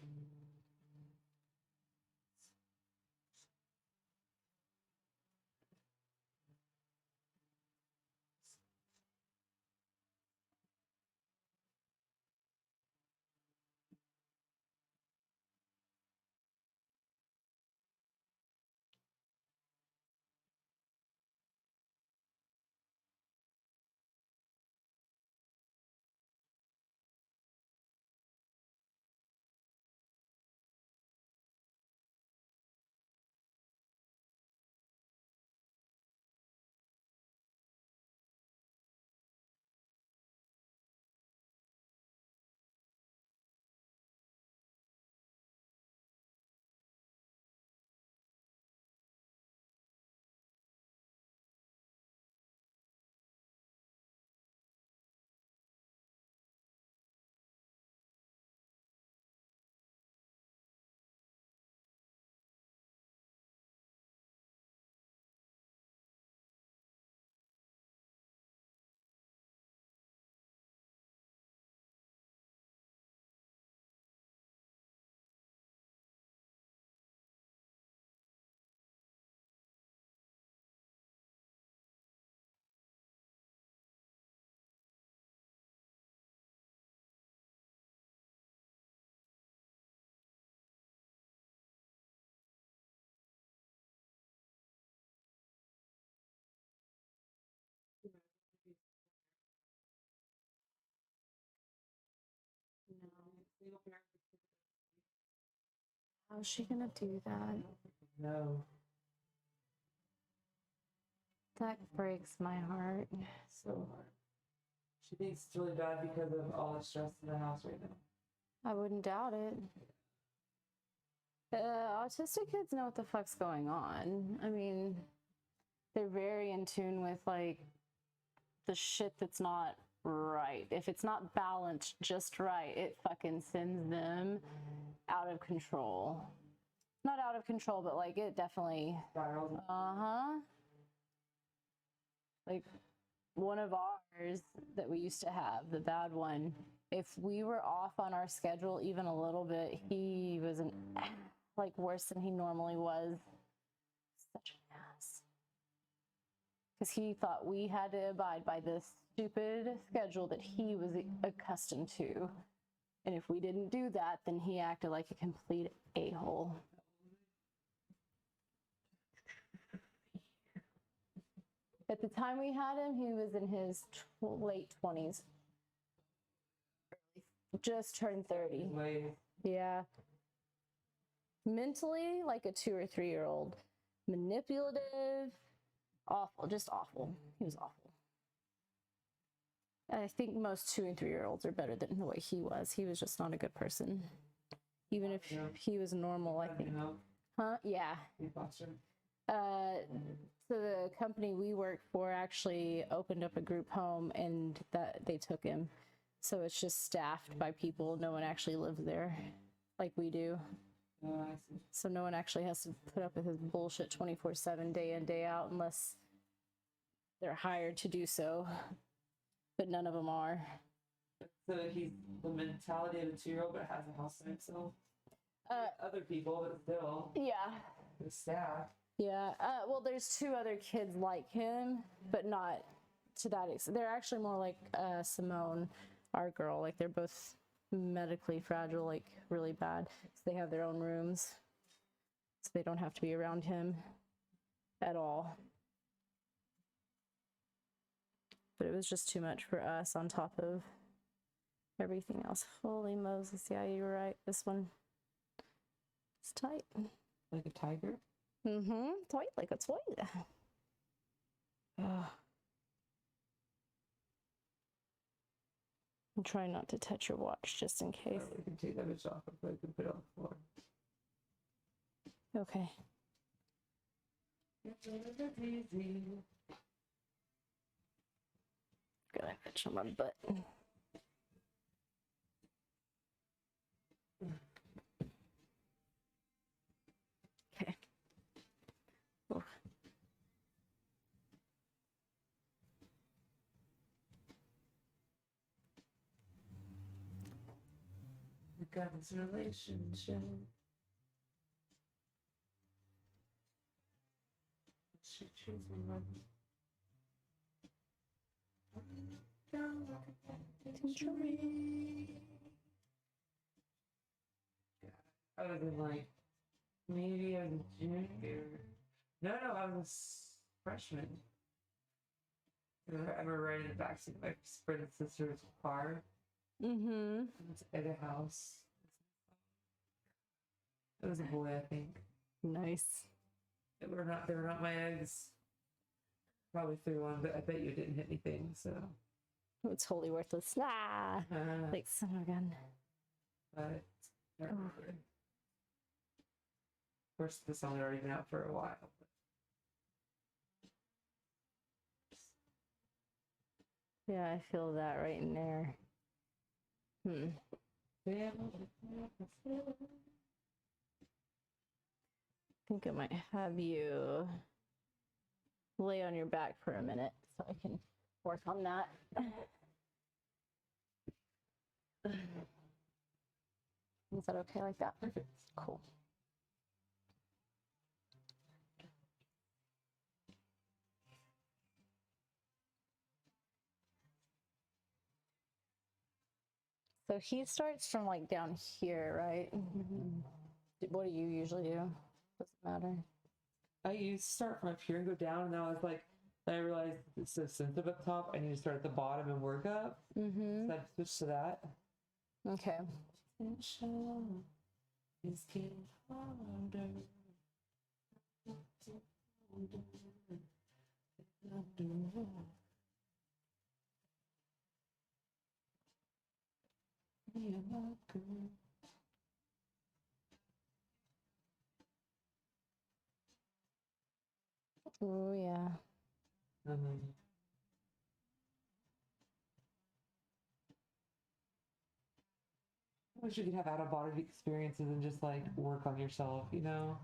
How's she gonna do that? No. That breaks my heart. So hard. She thinks it's really bad because of all the stress in the house right now. I wouldn't doubt it. Autistic kids know what the fuck's going on. I mean, they're very in tune with like the shit that's not right. If it's not balanced just right, it fucking sends them out of control. not out of control, but like it definitely. Spiraled. Like one of ours that we used to have, the bad one, if we were off on our schedule even a little bit, he was like worse than he normally was. Such an ass. Because he thought we had to abide by this stupid schedule that he was accustomed to. And if we didn't do that, then he acted like a complete a-hole. At the time we had him, he was in his late 20s. Just turned 30. Yeah. Mentally, like a 2 or 3 year old. Manipulative. Awful. Just awful. He was awful. And I think most 2 and 3 year olds are better than the way he was. He was just not a good person. Even if he was normal, I think. Huh? Yeah. So the company we worked for actually opened up a group home, and that they took him. So it's just staffed by people. No one actually lives there like we do. Oh, I see. So no one actually has to put up with his bullshit 24/7, day in, day out, unless they're hired to do so. But none of them are. So he's the mentality of a 2-year-old, but has a house by himself. Other people, but still. Yeah. The staff. Yeah. Well, there's 2 other kids like him, but not to that extent. They're actually more like Simone, our girl. Like they're both medically fragile, like really bad. So they have their own rooms. So they don't have to be around him at all. But it was just too much for us on top of everything else. Holy Moses. Yeah, you were right. This one is tight. Like a tiger? Mm-hmm. Tight like a toy. Ugh. I'm trying not to touch your watch just in case. We can take that bitch off and put it on the floor. Okay. Gonna pitch on my butt. Okay. Oh. We got this relationship. She chooses me. I was in like, maybe I was a junior. No, I was a freshman. I remember riding in the backseat of my brother and sister's car. Mm-hmm. At a house. It was a boy, I think. Nice. They were not my eggs. Probably threw one, but I bet you it didn't hit anything, so. It's wholly worthless. Ah! Like son of a gun. But of course, the song had already been out for a while. Yeah, I feel that right in there. I think I might have you lay on your back for a minute so I can work on that. Is that okay like that? Perfect. Cool. So he starts from like down here, right? What do you usually do? Doesn't matter. I used to start from up here and go down, and I was like, then I realized it's so sensitive up top. I need to start at the bottom and work up. Mm-hmm. So I switched to that. Okay. It's getting harder. Oh yeah. wish you could have out-of-body experiences and just like work on yourself, you know?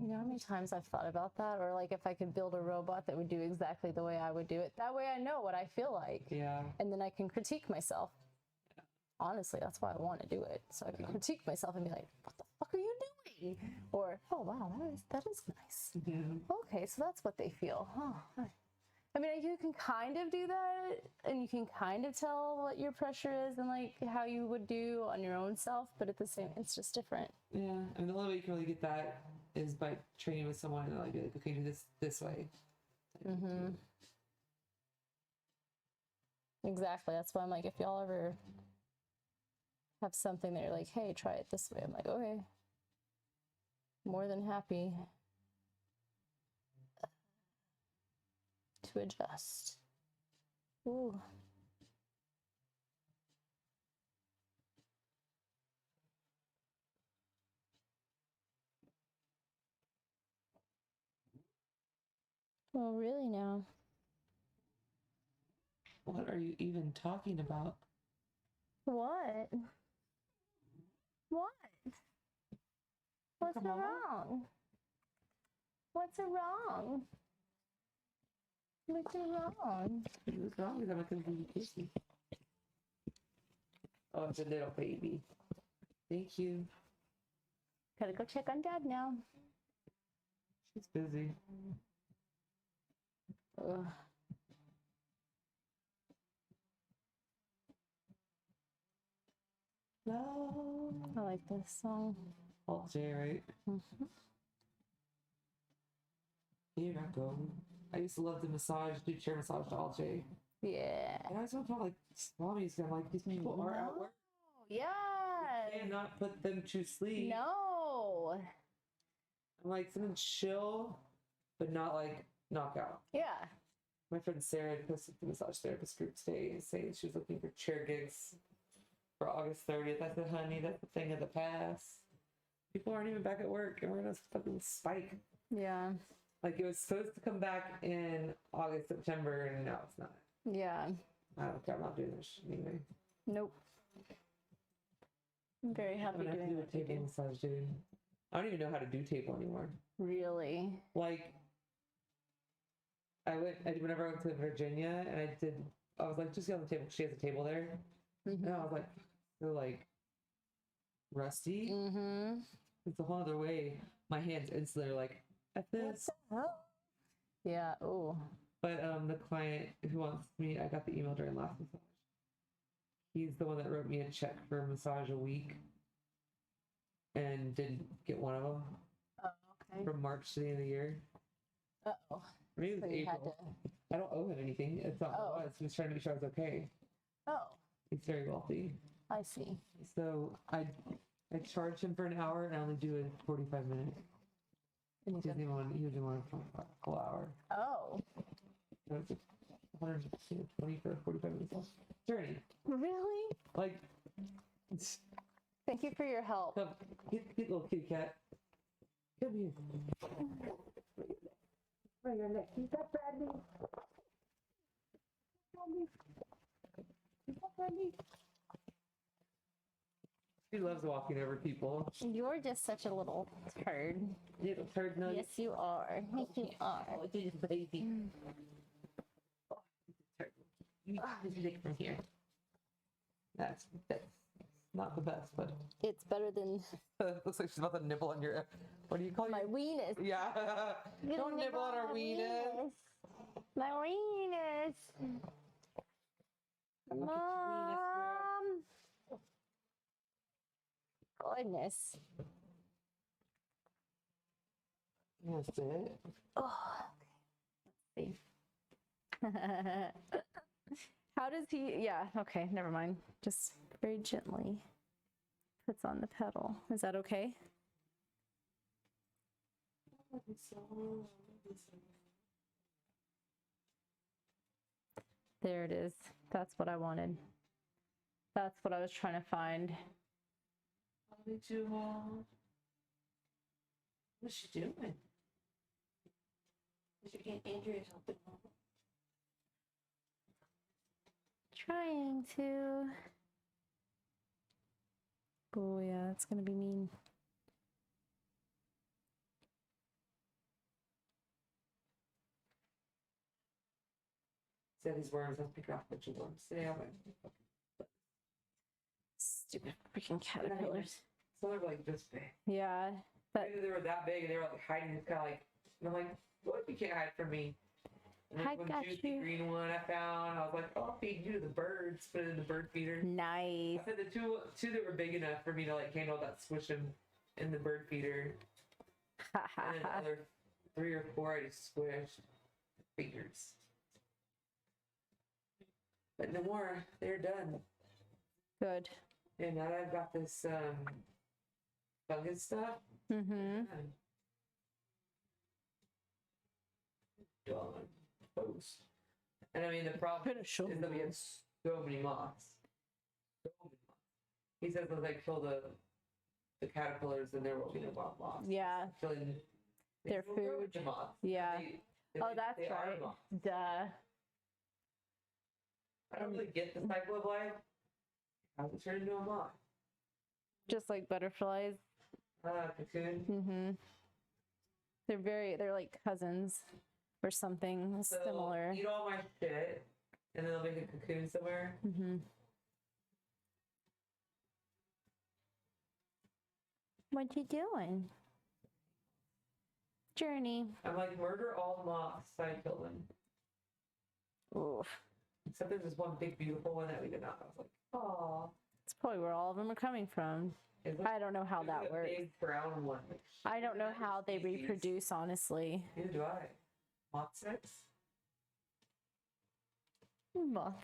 You know how many times I've thought about that? Or like if I could build a robot that would do exactly the way I would do it. That way I know what I feel like. Yeah. And then I can critique myself. Honestly, that's why I want to do it. So I can critique myself and be like, what the fuck are you doing? Or, oh wow, that is nice. Okay, so that's what they feel. Huh. I mean, you can kind of do that, and you can kind of tell what your pressure is and like how you would do on your own self, but at the same, it's just different. Yeah, I mean, the only way you can really get that is by training with someone and like be like, okay, do this way. Exactly. That's why I'm like, if y'all ever have something that you're like, hey, try it this way, I'm like, okay, more than happy to adjust. Ooh. Oh, really now? What are you even talking about? What? What? What's Come on. wrong? What's wrong? What's wrong? What's wrong with them? Because you kissy. Oh, it's a little baby. Thank you. Gotta go check on Dad now. She's busy. Ugh. No. I like this song. Alt J, right? Here I go. I used to love the massage, do chair massage to Alt J. Yeah. And I was felt like mommies, I'm like, these people are at work. Yeah. You cannot put them to sleep. No. I'm like, something chill, but not like knockout. Yeah. My friend Sarah posted the massage therapist group today saying she was looking for chair gigs for August 30th. I said, honey, that's the thing of the past. People aren't even back at work and we're in a fucking spike. Yeah. Like it was supposed to come back in August, September, and now it's not. Yeah. I don't care. I'm not doing this anyway. Nope. I'm very happy I'm gonna have to doing do a what you table do. massage, dude. I don't even know how to do table anymore. Really? Like, whenever I went to Virginia and I was like, just get on the table. She has a table there. And I was like, they're like rusty. It's a whole other way. My hands instantly are like, at this. Yeah. Oh. But the client who wants me, I got the email during last massage. He's the one that wrote me a check for a massage a week and didn't get one of them Oh, okay. from March to the end of the year. Uh-oh. Maybe it was So you had April. I don't owe him anything. It's not what it was. He was trying to make sure I was okay. Oh, He's very wealthy. I see. So I charge him for an hour and I only do it 45 minutes. He didn't want for a whole hour. Oh. So it's 120 for a 45 minutes journey. Really? Like, Thank you for your help. come, get little kitty cat. Come here. Where your neck? Is that Bradley? Is that Bradley? She loves walking over people. You're just such a little turd. Little turd nugget. Yes, you are. Yes, you are. Oh, it's just baby. Oh, turd. You just lick from here. That's not the best, but It's better than looks like she's about to nibble on your. What do you call my your? weenus. Yeah. Don't nibble on our weenus. My weenus. Mom. Goodness. That's it. Oh, okay. Let's see. How does he? Yeah. Okay. Never mind. Just very gently puts on the pedal. Is that okay? There it is. That's what I wanted. That's what I was trying to find. What's she doing? Is she getting Andrea's helping? Trying to. Oh yeah, it's gonna be mean. See these worms, let's pick off pictures of them. Stay on it. Stupid freaking caterpillars. Some are like this big. Yeah. That Maybe they were that big and they were like hiding. It's kind of like, and I'm like, what if you can't hide from me? And then I one got juicy you. green one I found. I was like, oh, I'll feed you to the birds. Put it in the bird feeder. nice. I said the two that were big enough for me to like handle that squishing in the bird feeder. Ha ha And then the ha. other 3 or 4 I just squished. Fingers. But no more. They're done. Good. And now that I've got this fungus stuff. Mm-hmm. Done. Post. And I mean the problem Finish is that we have so many moths. So many moths. He says as I kill the caterpillars, then there will be no more moths. Yeah. Killing Their will grow food. into moths. Yeah. Oh, that's they are right. moths. Duh. I don't really get the cycle of life. How's it turn into a moth? Just like butterflies. Cocoon. Mm-hmm. They're like cousins or something So similar. eat all my shit, and then they'll make a cocoon somewhere. Mm-hmm. What you doing? Journey. I'm like, murder all the moths, so I kill them. Oof. Except there's this one big beautiful one that we did not. I was like, oh. That's probably where all of them are coming from. I don't know how that works. Big brown one. I don't know how they Species. reproduce, honestly. Neither do I. Moth sex? Moth.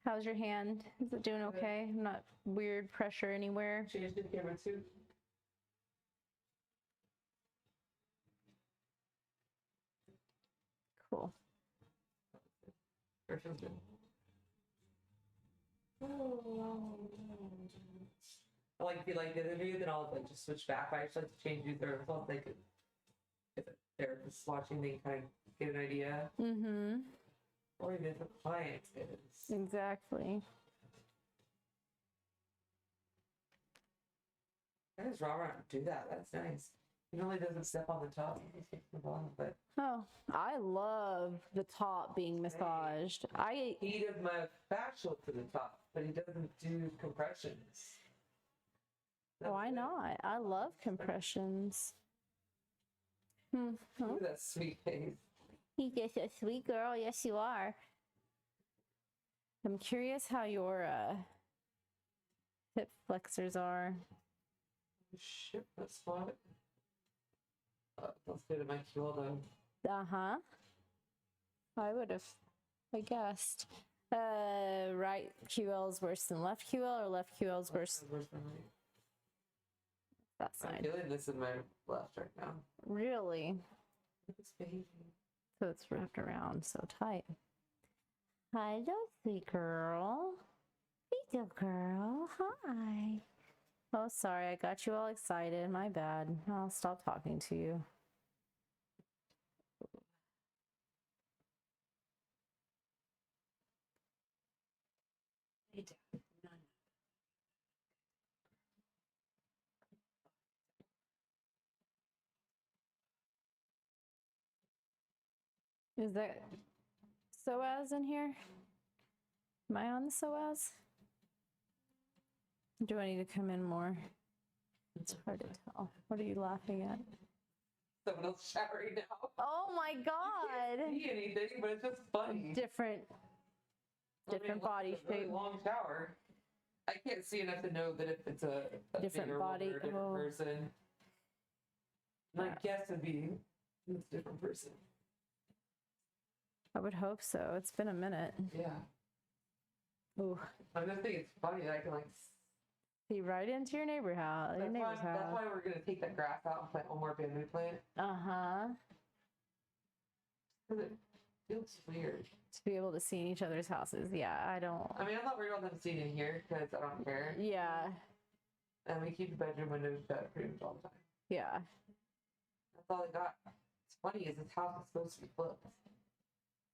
How's your hand? Is it doing okay? Not weird pressure anywhere? Changed the camera too. Cool. Kristen's good. I like if you like the other view, then I'll like just switch back. I just like to change views there. So like if a therapist watching, they can kind of get an idea. Mm-hmm. Or even if a client is. Exactly. I just raw around and do that. That's nice. He normally doesn't step on the top. He steps on the bottom, but Oh, I love the top being massaged. he does my fascial to the top, but he doesn't do compressions. Why not? I love compressions. Look at that sweet face. You're just a sweet girl. Yes, you are. I'm curious how your hip flexors are. Shit, that spot. Let's go to my QL though. Uh-huh. I would have, I guessed. Right QL is worse than left QL, or left QL is worse Worse than right. that I'm side? feeling this in my left right now. Really? This baby. So it's wrapped around so tight. Hello, sweet girl. Sweet little girl. Hi. Oh, sorry. I got you all excited. My bad. I'll stop talking to you. Is that psoas in here? Am I on the psoas? Do I need to come in more? It's hard to tell. What are you laughing at? Someone else showering now. Oh my god! I can't see anything, but it's just funny. Different I mean, body it's a really shape. long shower. I can't see enough to know that if it's a Different bigger body. woman or a different Oh. person. My Yeah. guess would be it's a different person. I would hope so. It's been a minute. Yeah. Ooh. I just think it's funny that I can like. See right into your neighbor's house. Your neighbor's That's house. why we're gonna take that grass out and plant one more bamboo plant. Uh-huh. Because it feels weird. To be able to see in each other's houses. Yeah, I don't. I mean, I'm not worried about them seeing in here because I don't care. Yeah. And we keep the bedroom windows shut pretty much all the time. Yeah. That's all I got. What's funny is this house is supposed to be flipped.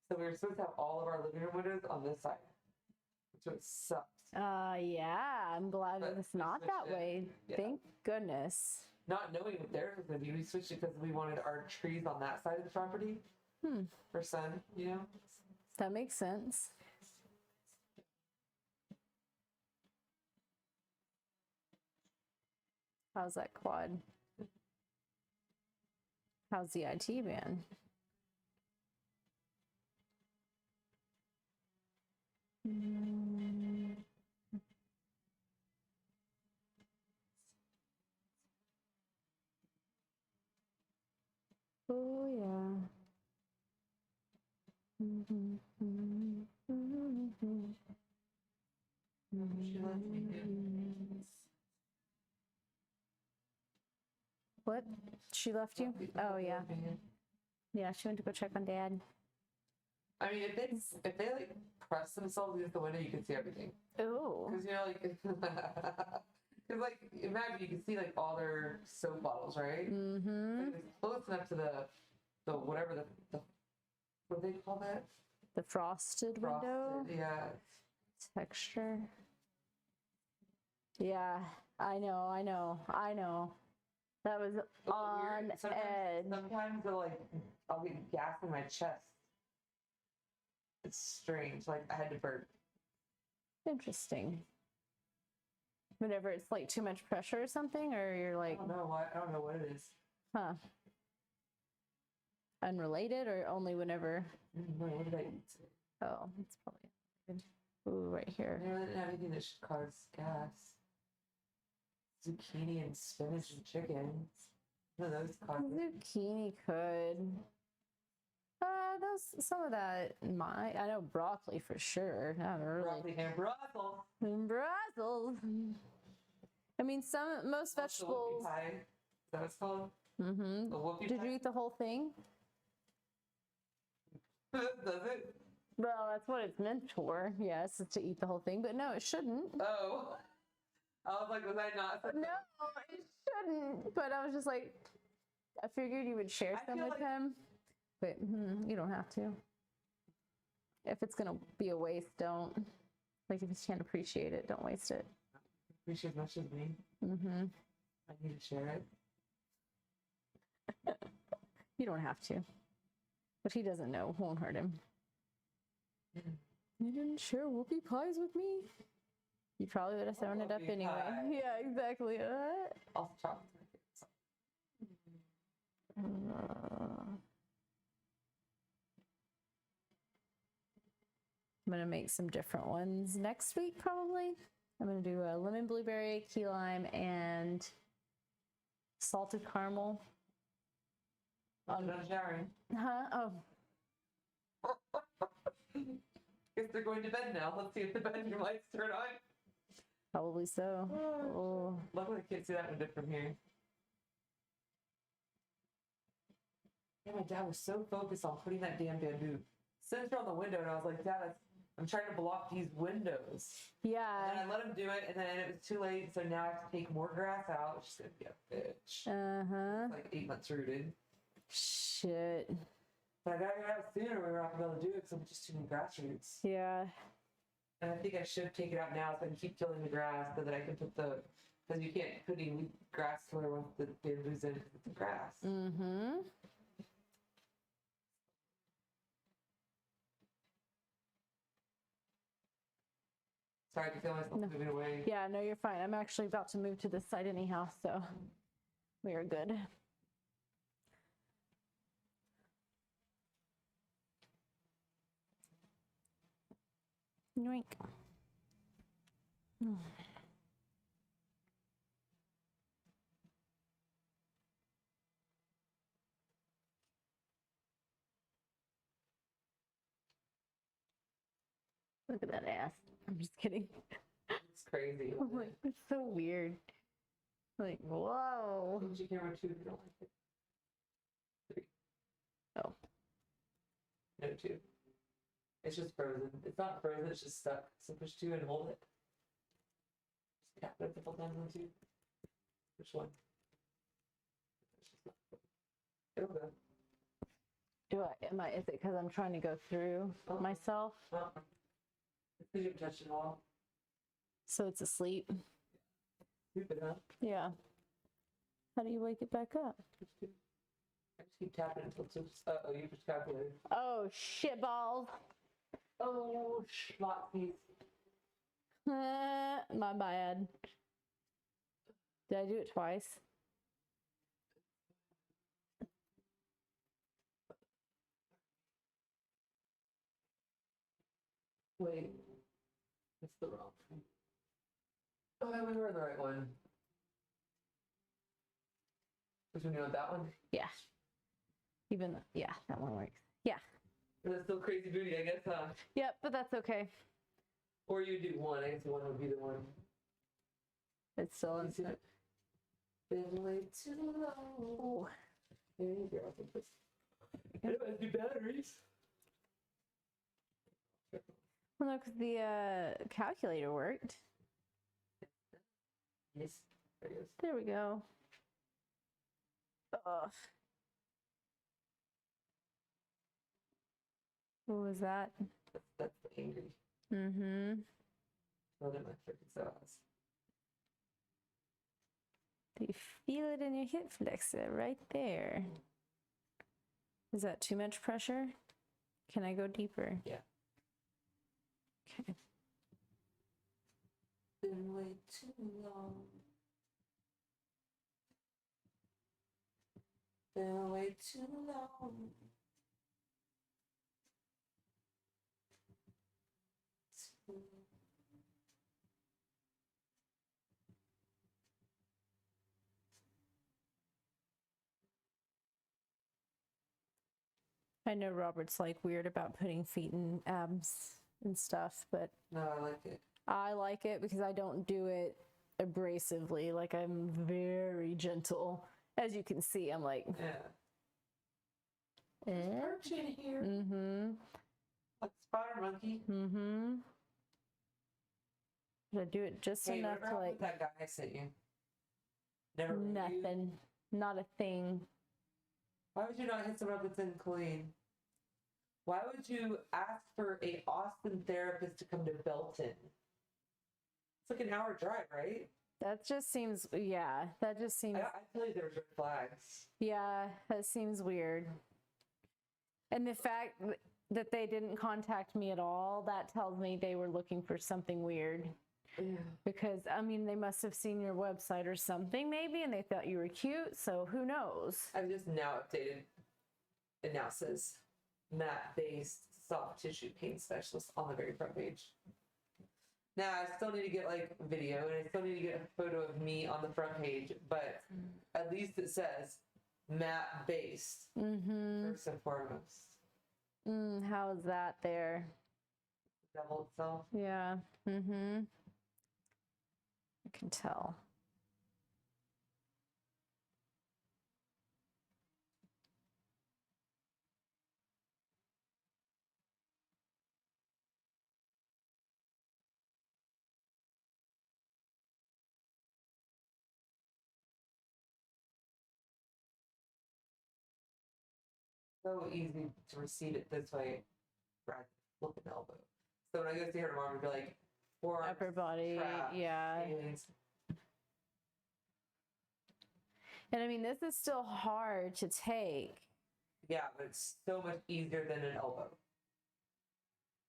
So we were supposed to have all of our living room windows on this side, which sucks. Yeah, I'm glad But it's we not that switched it. way. Yeah. Thank goodness. Not knowing what theirs was going to be, we switched it because we wanted our trees on that side of the property for sun, you know? That makes sense. How's that quad? How's the IT van? Oh yeah. She left me here. What? She left you? Oh yeah. Yeah, she went to go check on Dad. I mean, if they like press themselves against the window, you can see everything. Ooh. Because you know, like, because like imagine you can see like all their soap bottles, right? Mm-hmm. Like, it's close enough to the whatever the what do they call that? The frosted window Yeah. texture. Yeah, I know. That was But on weird, edge. sometimes I'll get gas in my chest. It's strange. Like I had to burp. Interesting. Whenever it's like too much pressure or something, or you're like, I don't know what it is. huh? Unrelated, or only whenever? What did I eat today? Oh, it's probably good. Ooh, right here. I really didn't have anything that should cause gas. Zucchini and spinach and chicken. None of those cause it. Zucchini could. Those some of that might. I know broccoli for sure. Not really. Broccoli and Brussels. Brussels. I mean, most The whoopie vegetables. pie. Is that what it's called? Mm-hmm. The whoopie Did pie? you eat the whole thing? Does it? Well, that's what it's meant for. Yes, it's to eat the whole thing, but no, it shouldn't. Oh. I was like, was I not? No, it shouldn't. But I was just like, I figured you would share I some feel with like- him, but you don't have to. If it's gonna be a waste, don't. Like if you can't appreciate it, don't waste it. Appreciate as much as me. Mm-hmm. I need to share it. You don't have to. But he doesn't know. Won't hurt him. You didn't share whoopie pies with me? You probably would have thrown it up Whoopie anyway. pie. Yeah, exactly. I'll chop. I'm gonna make some different ones next week, probably. I'm gonna do a lemon blueberry, key lime, and salted caramel. I'm done showering. Huh? Oh, Guess they're going to bed now. Let's see if the bedroom lights turn on. probably so. Oh. Luckily, I can't see that window from here. Yeah, my dad was so focused on putting that damn bamboo sensor on the window, and I was like, Dad, I'm trying to block these windows. And Yeah. then I let him do it, and then it was too late, so now I have to take more grass out, which is gonna be a bitch. Uh-huh. Like 8 months rooted. Shit. But I gotta get out sooner, or we're not gonna be able to do it because I'm just too many grass roots. Yeah. And I think I should take it out now so I can keep killing the grass so that I can put because you can't put any grass where once the bamboo's in because it's grass. Mm-hmm. Sorry, I can feel myself No. moving away. Yeah, no, you're fine. I'm actually about to move to this side anyhow, so we are good. Yoink. Look at that ass. I'm just kidding. It's crazy. I'm like, it's so weird. Like, whoa. Put your camera 2 if you don't like it. 3. Oh. No, 2. It's just frozen. It's not frozen, it's just stuck. So push 2 and hold it. Just tap it a couple times on 2. Which one? It'll go. Is it because I'm trying to go through myself? Because you've touched it all. So it's asleep? Stupid, huh? Yeah. How do you wake it back up? I just keep tapping until it's oh, you just calculated. Oh, shit balls. Oh, schlotzes. My bad. Did I do it twice? Wait. That's the wrong thing. Oh, we were in the right one. Which one, you want that one? Yeah. Yeah, that one works. Yeah. But that's still crazy booty, I guess, huh? Yep, but that's okay. Or you do one. I guess one would be the one. It's still in. Been way too long. Oh. There you go. It must be batteries. Well, no, because the calculator worked. Yes. There it is. There we go. Ugh. What was that? That's the angry. Mm-hmm. Not in my freaking sauce. Do you feel it in your hip flexor right there? Is that too much pressure? Can I go deeper? Yeah. Okay. Been way too long. Been way too long. I know Robert's like weird about putting feet in abs and stuff, but No, I like it. I like it because I don't do it abrasively. Like I'm very gentle. As you can see, I'm like, Yeah. Perch in here. mm-hmm, Like spider monkey. mm-hmm. But I do it just Hey, enough whatever to happened like with that guy I sent you? Never reviewed? nothing, not a thing. Why would you not hit someone up that's in clean? Why would you ask for a Austin therapist to come to Belton? It's like an hour drive, right? That just seems, yeah, that just seems, I tell you there's red flags. yeah, that seems weird. And the fact that they didn't contact me at all, that tells me they were looking for something weird. Yeah. Because, I mean, they must have seen your website or something maybe, and they thought you were cute, so who knows? I've just now updated. It now says mat-based soft tissue pain specialist on the very front page. Now, I still need to get like video and I still need to get a photo of me on the front page, but at least it says mat-based first and foremost. How is that there? Devil itself. Yeah. I can tell. So easy to receive it this way, rather than flip an elbow. So when I go see her tomorrow, I'm gonna be like, forearms, Upper body, traps, yeah. aliens. And I mean, this is still hard to take. Yeah, but it's so much easier than an elbow.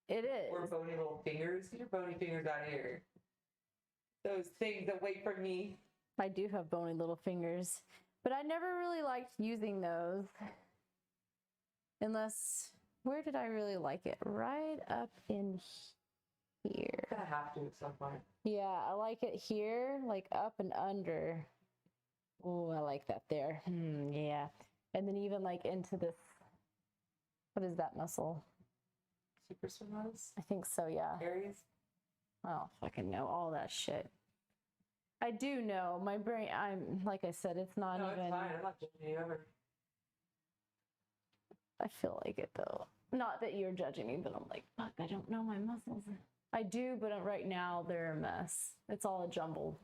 It is. Or bony little fingers. Get your bony fingers out of here. Those things that wait for me. I do have bony little fingers, but I never really liked using those. Unless, where did I really like it? Right up in here. I have to at some point. Yeah, I like it here, like up and under. Oh, I like that there. Yeah. And then even like into this, what is that muscle? Supraspinatus? I think so, yeah. Aries? I don't fucking know all that shit. I do know. My brain, I'm, like I said, it's not No, even. it's fine. I'm not judging you ever. I feel like it though. Not that you're judging me, but I'm like, fuck, I don't know my muscles. I do, but right now they're a mess. It's all a jumble.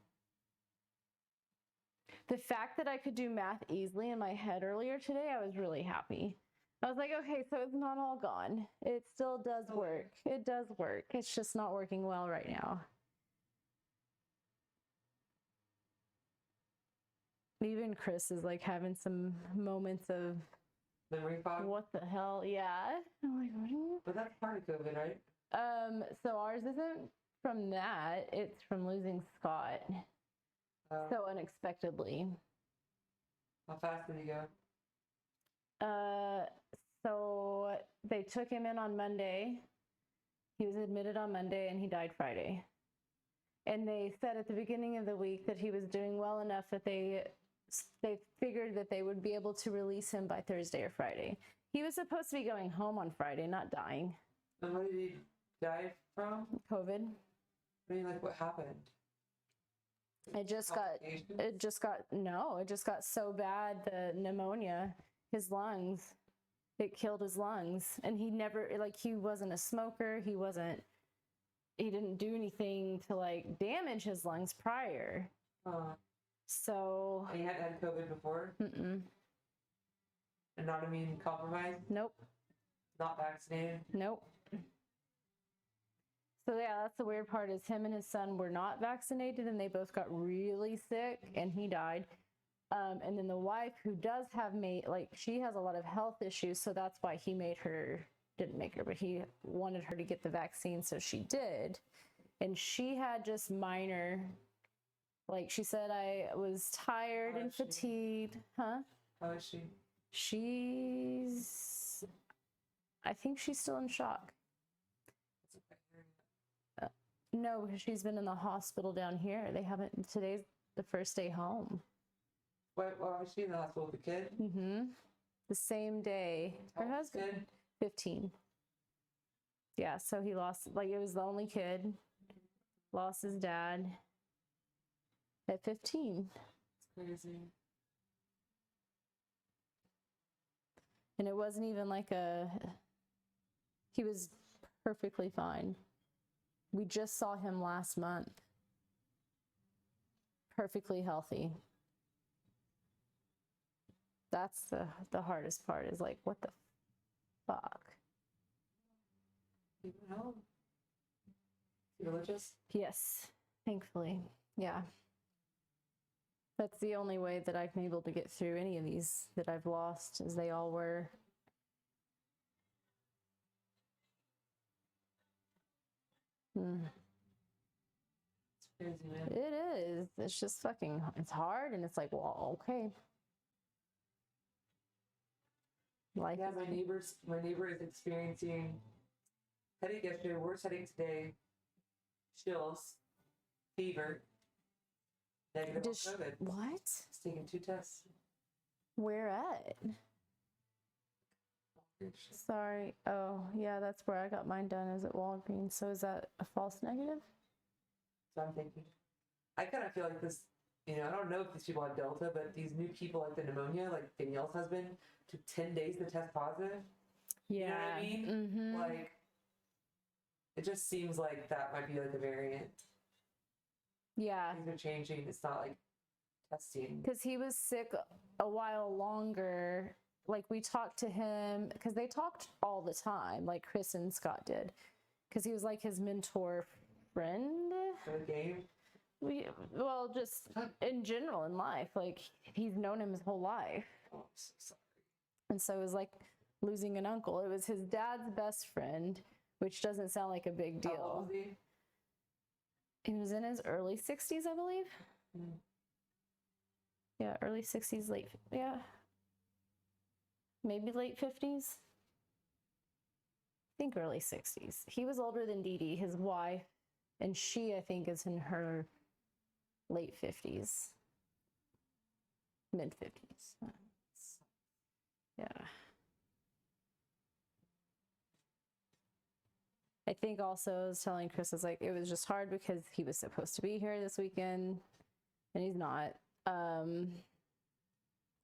The fact that I could do math easily in my head earlier today, I was really happy. I was like, okay, so it's not all gone. It still does work. It does work. It's just not working well right now. Even Chris is like having some moments of Memory fog. what the hell? Yeah. I'm like, what are you? But that's part of COVID, right? So ours isn't from that. It's from losing Scott so unexpectedly. How fast did he go? So they took him in on Monday. He was admitted on Monday and he died Friday. And they said at the beginning of the week that he was doing well enough that they figured that they would be able to release him by Thursday or Friday. He was supposed to be going home on Friday, not dying. And what did he die from? COVID. I mean, like, what happened? It just got so bad, the pneumonia, his lungs, it killed his lungs. And he never, like, he wasn't a smoker. He didn't do anything to like damage his lungs prior. So. And he hadn't had COVID before? Mm-mm. And not immune compromised? Nope. Not vaccinated? Nope. So yeah, that's the weird part is him and his son were not vaccinated and they both got really sick and he died. And then the wife who does have she has a lot of health issues. So that's why he didn't make her, but he wanted her to get the vaccine. So she did. And she had just minor, like she said, I was tired and fatigued. Huh? How is she? I think she's still in shock. No, because she's been in the hospital down here. Today's the first day home. Why was she in the hospital with the kid? Mm-hmm. The same day. Her husband, 15. Yeah, so he lost, it was the only kid. Lost his dad at 15. It's crazy. And it wasn't even he was perfectly fine. We just saw him last month. Perfectly healthy. That's the hardest part is like, what the fuck? You know? You religious? Yes, thankfully. Yeah. That's the only way that I've been able to get through any of these that I've lost, as they all were. It's crazy, man. It is. It's just fucking, it's hard, and it's like, well, okay. Life Yeah, is my neighbor is experiencing headache yesterday, worse headache today, chills, fever, negative on COVID. What? She's taking 2 tests. Where at? Sorry. Oh, yeah, that's where I got mine done, is at Walgreens. So is that a false negative? So I'm thinking, I kind of feel like this, I don't know if these people have Delta, but these new people, like the pneumonia, like Danielle's husband, took 10 days to test positive. Yeah. You know what I mean? Mm-hmm. Like, it just seems like that might be like a variant. Yeah. Things are changing. It's not like testing. Because he was sick a while longer. Like, we talked to him, because they talked all the time, like Chris and Scott did. Because he was like his mentor friend. For the game? Well, just in general in life. Like, he's known him his whole life. Oh, I'm so sorry. And so it was like losing an uncle. It was his dad's best friend, which doesn't sound like a big deal. How old was he? He was in his early 60s, I believe. Mm. Yeah, early 60s, maybe late 50s. I think early 60s. He was older than Dee Dee, his wife, and she, I think, is in her late 50s, mid 50s. Yeah. I think also I was telling Chris, I was like, it was just hard because he was supposed to be here this weekend and he's not.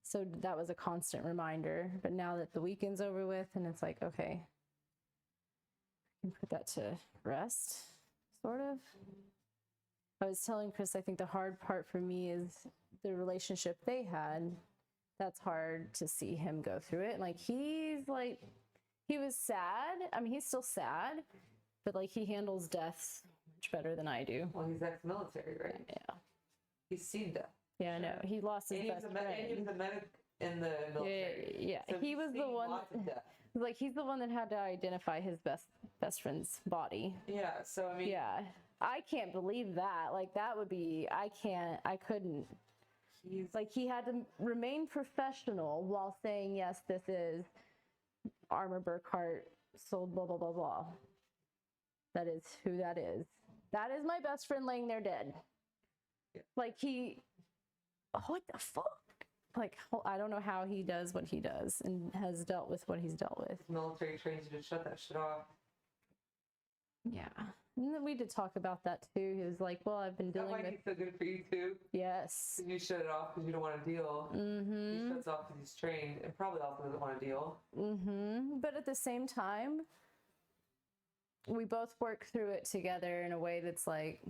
So that was a constant reminder. But now that the weekend's over with and it's like, okay, I can put that to rest, sort of. I was telling Chris, I think the hard part for me is the relationship they had, that's hard to see him go through it. And like he was sad. I mean, he's still sad, but like he handles death much better than I do. Well, he's ex-military, right? Yeah. He's seen death. Yeah, I know. He lost his And he best was friend. and he was a medic in the military. Yeah. So He was the seen one. lots of death. Like he's the one that had to identify his best friend's body. Yeah. So I mean. Yeah. I can't believe that. Like that would be. I couldn't. Like he had to remain professional while saying, yes, this is Armor Burkhart sold blah blah blah blah. That is who that is. That is my best friend laying there dead. Yeah. Like what the fuck? Like I don't know how he does what he does and has dealt with what he's dealt with. Military trains you to shut that shit off. Yeah. And then we did talk about that too. He was like, well, I've been That dealing might with. be so good for you too. Yes. 'Cause you shut it off because you don't want to deal. He shuts off because he's trained and probably also doesn't want to deal. But at the same time, we both work through it together in a way that's like,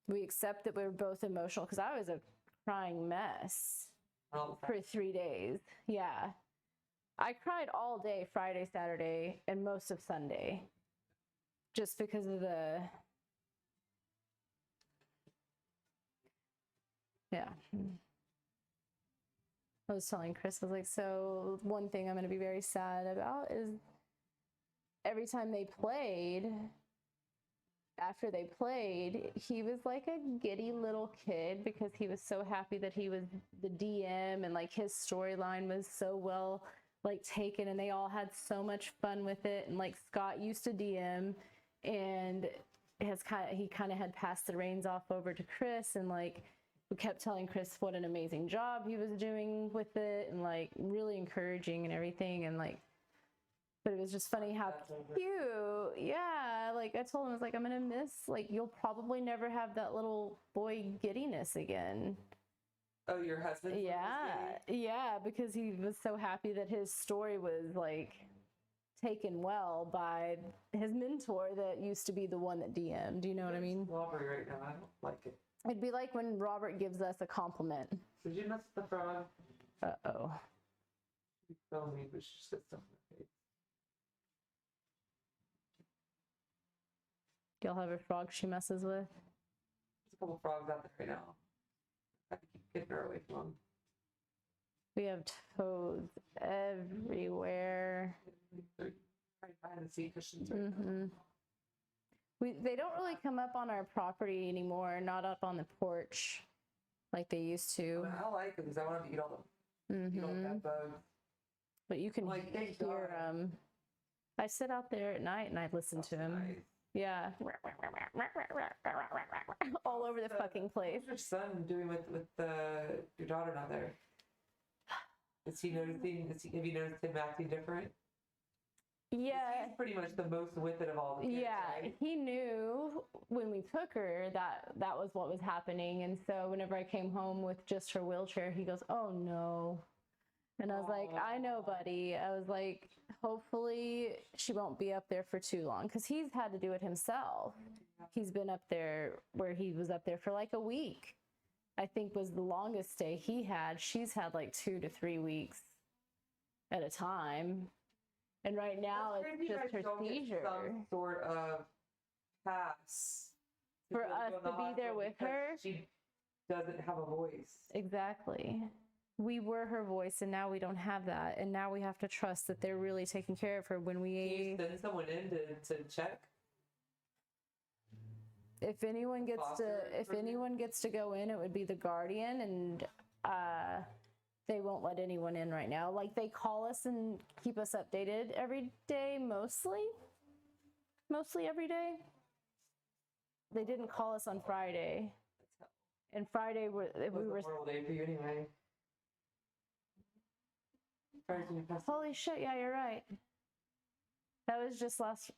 we accept that we're both emotional because I was a crying mess for 3 days. Yeah. I cried all day, Friday, Saturday, and most of Sunday. Just because of the, yeah. I was telling Chris, I was like, so one thing I'm going to be very sad about is every time they played, after they played, he was like a giddy little kid because he was so happy that he was the DM and like his storyline was so well like taken and they all had so much fun with it. And like Scott used to DM and he kind of had passed the reins off over to Chris, and like we kept telling Chris what an amazing job he was doing with it and like really encouraging and everything. And like, but it was just funny how cute. Yeah. Like I told him, I was like, I'm going to miss, like, you'll probably never have that little boy giddiness again. Oh, your husband? Yeah. Yeah. Because he was so happy that his story was like taken well by his mentor that used to be the one that DM'd. Do you know what I mean? Robbery right now. I don't like it. It'd be like when Robert gives us a compliment. Did you mess with the frog? Uh-oh. You fell me, but she said something in the face. Do y'all have a frog she messes with? There's a couple frogs out there right now. I have to keep getting her away from them. We have toads everywhere. They're right behind the seat cushions right now. They don't really come up on our property anymore, not up on the porch like they used to. I like them because I want them to eat all the bad bugs. But you can Like, thank hear God. them. I sit out there at night and I listen to them. Nice. Yeah. All over the fucking place. What's your son doing with your daughter not there? Is he noticing? Have you noticed him acting different? Yeah. He's pretty much the most with it of all the kids, Yeah, right? he knew when we took her that was what was happening. And so whenever I came home with just her wheelchair, he goes, oh no. And I was like, I know, buddy. I was like, hopefully she won't be up there for too long because he's had to do it himself. He's been up there where he was up there for like a week, I think was the longest stay he had. She's had like 2 to 3 weeks at a time. And right now That's it's crazy just you her guys don't get seizure. some sort of pass For go us in the to be there hospital with because her? She doesn't have a voice. Exactly. We were her voice and now we don't have that. And now we have to trust that they're really taking care of her when Can you we, send someone in to check? if anyone gets to go in, it would be the guardian, and they won't let anyone in right now. Like they call us and keep us updated every day, mostly every day. They didn't call us on Friday. And Friday It was a horrible day for you anyway. Friday's when you passed away. holy shit, yeah, you're right. That was just last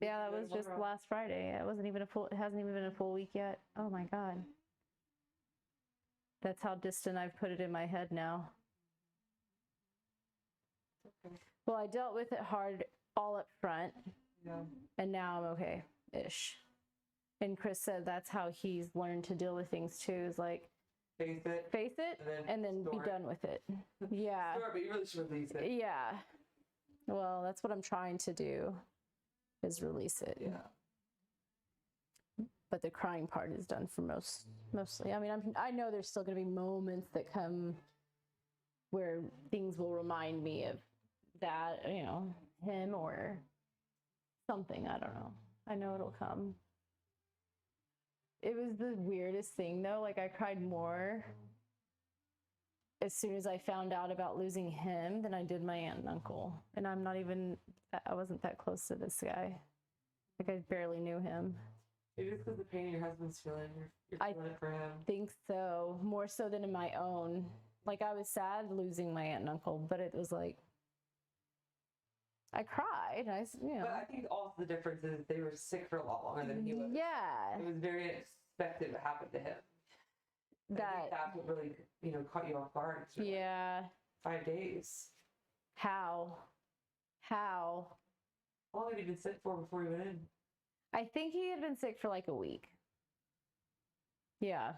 yeah, that was just last Friday. It hasn't even been a full week yet. Oh my God. That's how distant I've put it in my head now. Okay. Well, I dealt with it hard all up front, Yeah. and now I'm okay-ish. And Chris said that's how he's learned to deal with things too, is like, face it, and then be store it. done with it. Yeah. Store it, but you really should release it. Yeah. Well, that's what I'm trying to do, is release it. Yeah. But the crying part is done for mostly. I mean, I know there's still going to be moments that come where things will remind me of that, you know, him or something. I don't know. I know it'll come. It was the weirdest thing though. Like, I cried more as soon as I found out about losing him than I did my aunt and uncle. And I wasn't that close to this guy. Like, I barely knew him. Maybe it's because the pain your husband's feeling. You're feeling it for him. I think so, more so than in my own. Like, I was sad losing my aunt and uncle, but it was like, I cried. You know. But I think also the difference is they were sick for a lot longer than he was. Yeah. It was very unexpected what happened to him. I think that's what really, you know, caught you off guard. Yeah. Like 5 days. How? How long had he been sick for before he went in? I think he had been sick for like a week. Yeah.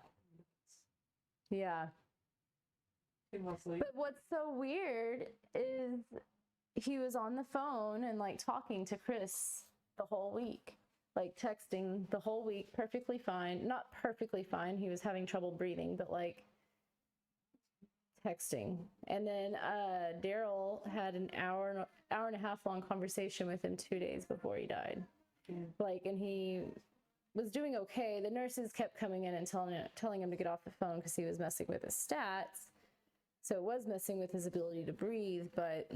Yeah. But what's so weird is he was on the phone and like talking to Chris the whole week, like texting the whole week, perfectly fine. Not perfectly fine. He was having trouble breathing, but like texting. And then Daryl had an hour and a half long conversation with him 2 days before he died. Like, and he was doing okay. The nurses kept coming in and telling him to get off the phone because he was messing with his stats. So it was messing with his ability to breathe, but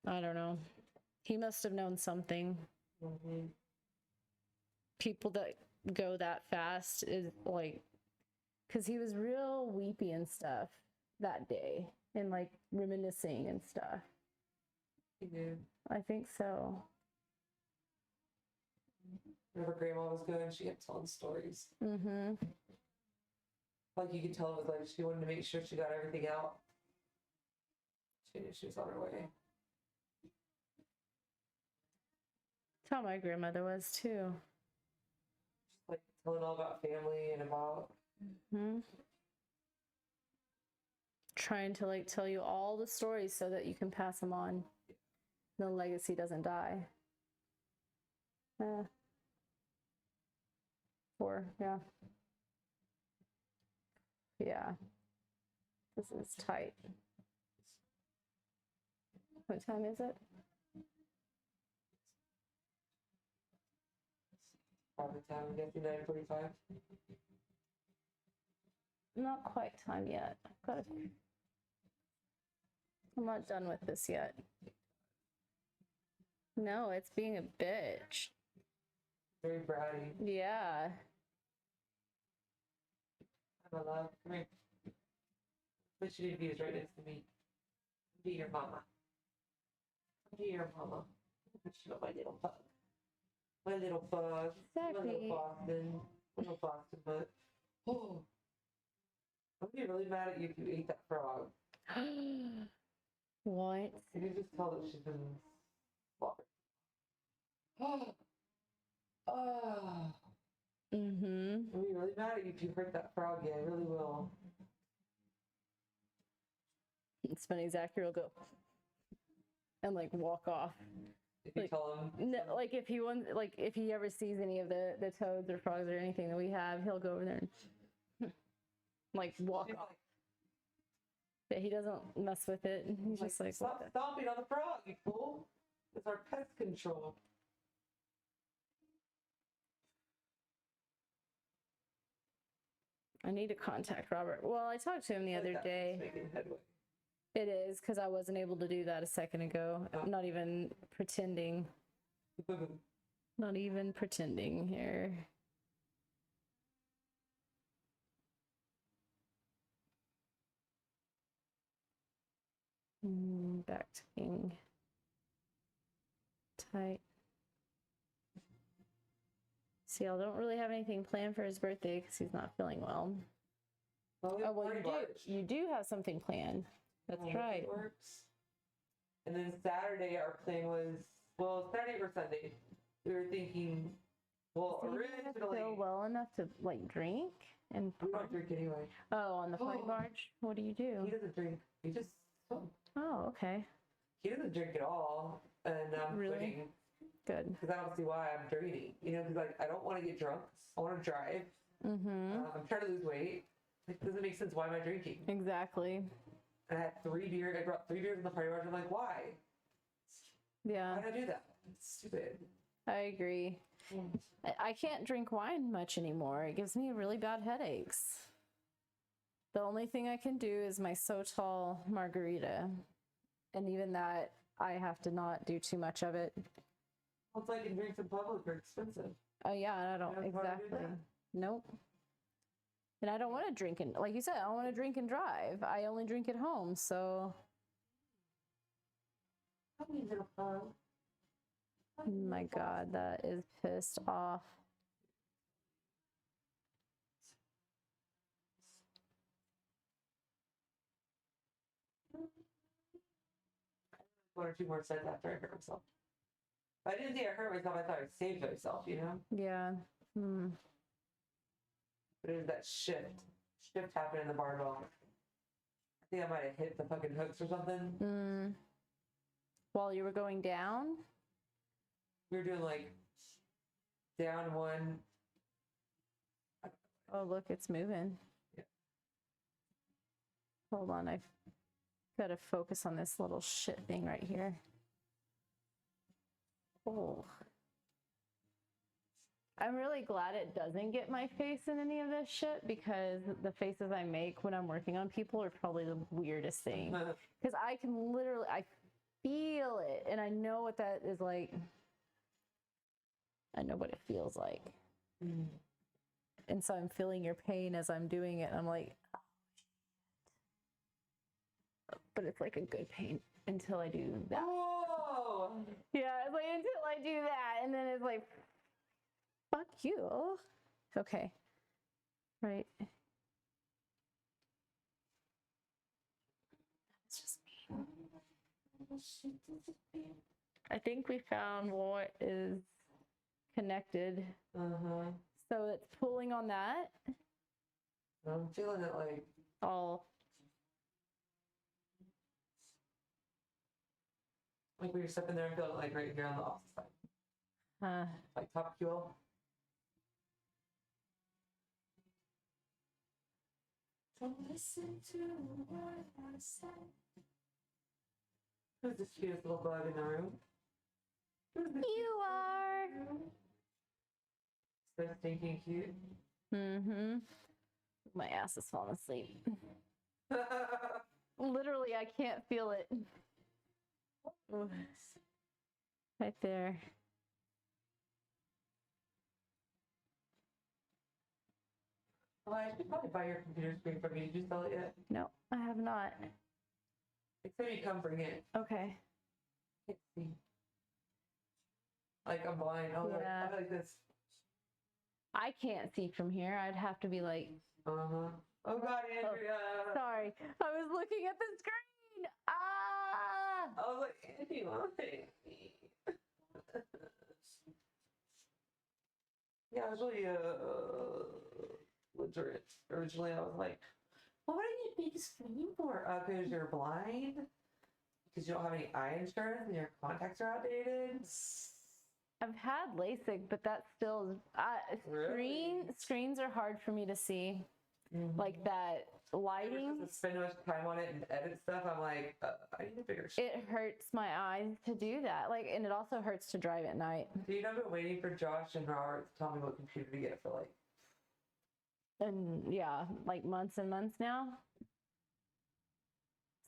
I don't know. He must have known something. Mm-hmm. People that go that fast is like, because he was real weepy and stuff that day and like reminiscing and stuff. He knew. I think so. Whenever Grandma was going, she kept telling stories. Mm-hmm. Like, you could tell it was like she wanted to make sure she got everything out. She knew she was on her way. That's how my grandmother was too. Just like telling all about family and about. Mm-hmm. Trying to like tell you all the stories so that you can pass them on. The legacy doesn't die. Yeah. This is tight. What time is it? Probably time, I'm guessing 9:45. Not quite time yet. I'm not done with this yet. No, it's being a bitch. Very bratty. Yeah. I'm allowed. Come here. What you need to be is right next to me. Be your mama. Be your mama. You know, my little bug. My little bug. Exactly. My little Boston. Little Boston bug. Oh. I'm gonna be really mad at you if you ate that frog. What? You can just tell that she's been slaughtered. Oh. Oh. Mm-hmm. I'll be really mad at you if you hurt that frog. Yeah, I really will. It's funny, Zachary will go and like walk off. If you Like, tell him. No, like if he ever sees any of the toads or frogs or anything that we have, he'll go over there and like walk She's off. like, But he doesn't mess with it. He's just like, stop stomping on the frog, you fool. It's our pest control. I need to contact Robert. Well, I talked to him the other day. Making headway. It is, because I wasn't able to do that a second ago. Oh. Not even pretending. Not even pretending here. Back to being tight. See, I don't really have anything planned for his birthday because he's not feeling well. Well, Oh, well, you do have something planned. That's right. Works. And then Saturday, our plan was, well, Saturday or Sunday, we were thinking Well, Do you even feel originally, well enough to like drink? And I don't drink anyway. oh, on the party barge, what do you He do? doesn't drink. He just, Oh, okay, he doesn't drink at all. And I'm Really? quitting good. because I don't see why I'm drinking. You know, because like I don't want to get drunk. I want to drive. Mm-hmm. I'm trying to lose weight. It doesn't make sense. Why am I drinking? Exactly. And I had 3 beers. I brought 3 beers in the party barge. I'm like, why? Yeah, Why did I do that? It's stupid. I agree. I can't drink wine much anymore. It gives me really bad headaches. The only thing I can do is my Sotal margarita. And even that, I have to not do too much of it. Well, it's like in drinks in public are expensive. Oh, yeah, I don't, That's why I do exactly. that. Nope. And I don't want to drink and, like you said, I don't want to drink and drive. I only drink at home, so. My God, that is pissed off. One or two more sets after I hurt myself. But I didn't think I hurt myself. I thought I saved myself, you know? Yeah. Hmm. But it was that shift. Shift happened in the barbell. I think I might have hit the fucking hooks or something. Mm. While you were going down? We were doing like down one. Oh, look, it's moving. Yeah. Hold on, I've got to focus on this little shit thing right here. Oh. I'm really glad it doesn't get my face in any of this shit because the faces I make when I'm working on people are probably the weirdest thing. Because I can literally, I feel it and I know what that is like. I know what it feels like. Mm. And so I'm feeling your pain as I'm doing it. And I'm like, oh, shit. But it's like a good pain until I do that. Oh! Yeah, it's like until I do that. And then it's like, fuck you. Okay. Right. It's just me. I think we found what is connected. Uh-huh. So it's pulling on that. I'm feeling it like All we were stepping there and feeling it like right here on the opposite side. Like top QL. Don't listen to what I say. Who's this cutest little bug in the room? you are. So stinking cute. Mm-hmm. My ass is falling asleep. Literally, I can't feel it. Ooh. Right there. Well, I should probably buy your computer screen from you. Did you sell it yet? No, I have not. Except you come bring it. Okay. Can't see. Like I'm blind. Oh, Yeah. I'm like this. I can't see from here. I'd have to be like, Uh-huh. Oh God, Andrea. sorry. I was looking at the screen. Ah! I was like, Andy, why? Yeah, I was really literate. Originally, I was like, well, what do you need a big screen for? Because you're blind? Because you don't have any eye insurance and your contacts are outdated? I've had LASIK, but that still Really? screens are hard for me to see. Mm-hmm. Like that lighting, To spend so much time on it and edit stuff, I'm like, I need to figure shit. it hurts my eyes to do that. Like, and it also hurts to drive at night. Dude, I've been waiting for Josh and Robert to tell me what computer to get for like. And yeah, like months and months now.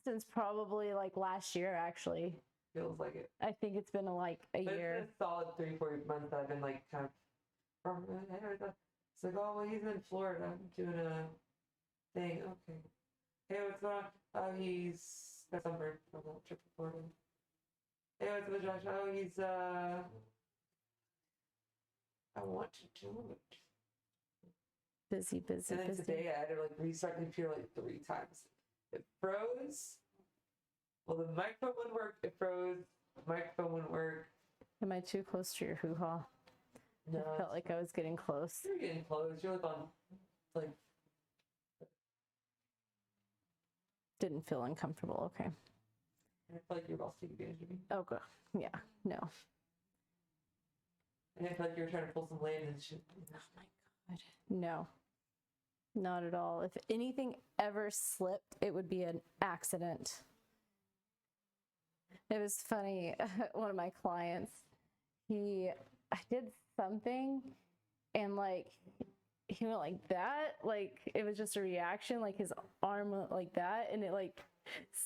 Since probably like last year, actually. Feels like it. I think it's been like a But year. it's been a solid 3-4 months that I've been like kind of. It's like, oh well, he's in Florida doing a thing. Okay. Hey, what's going on? Oh, he's got sunburn from that trip to Florida. Hey, what's with Josh? Oh, he's I want to do it. Busy. And then today I had to like restart the computer like 3 times. It froze. Well, the microphone wouldn't work. It froze. The microphone wouldn't work. Am I too close to your hoo-ha? No, I felt like I was getting close. you're getting close. You're like on, like, Didn't feel uncomfortable. Okay. I feel like you're about to take advantage of me. Oh, good. Yeah. No. And I feel like you're trying to pull some land and shit. Oh my God. No. Not at all. If anything ever slipped, it would be an accident. It was funny. One of my clients, I did something and like, he went like that. Like, it was just a reaction. Like, his arm went like that and it like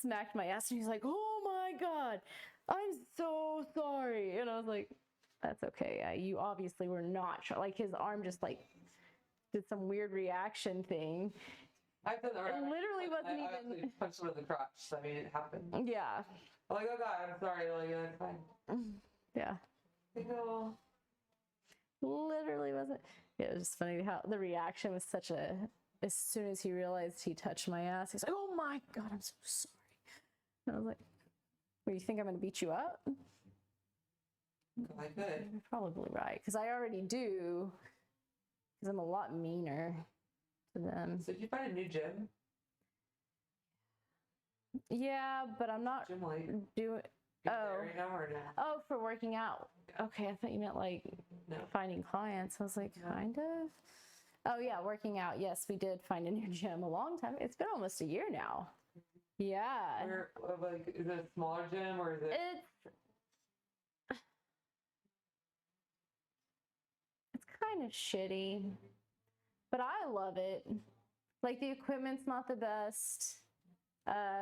smacked my ass. And he's like, oh my God, I'm so sorry. And I was like, that's okay. You obviously were not like, his arm just like did some weird reaction thing. I've done that. It literally wasn't I even. actually punched him in the crotch. So, I mean, it happened. Yeah. I'm like, oh God, I'm sorry. Like, yeah, it's fine. Yeah. No. Literally wasn't. Yeah, it was just funny how the reaction was such a. As soon as he realized he touched my ass, he's like, "Oh my God, I'm so sorry." And I was like, "Well, you think I'm gonna beat you up?" I could. You're probably right, because I already do. Because I'm a lot meaner to them. So, did you find a new gym? Yeah, but I'm not Gym like doing. there Oh. right now or no? Oh, for working out. Okay, I thought you meant like No. finding clients. I was like, No. kind of. Oh yeah, working out. Yes, we did find a new gym a long time. It's been almost a year now. Yeah. Where, like, is it a smaller gym or is it? It's kind of shitty, but I love it. Like, the equipment's not the best.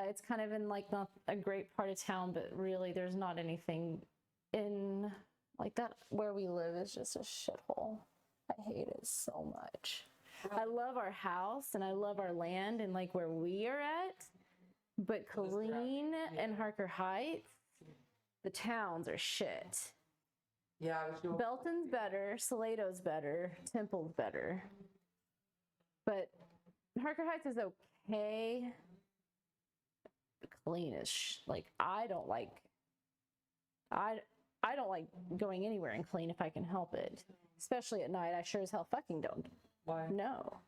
It's kind of in like not a great part of town, but really there's not anything in like that. Where we live is just a shithole. I hate it so much. I love our house and I love our land and like where we are at, but Colleen and Harker Heights, the towns are shit. Yeah, I was doing. Belton's better, Salato's better, Temple's better, but Harker Heights is okay. Colleen is like, I don't like going anywhere in Colleen if I can help it, especially at night. I sure as hell fucking don't. Why? No.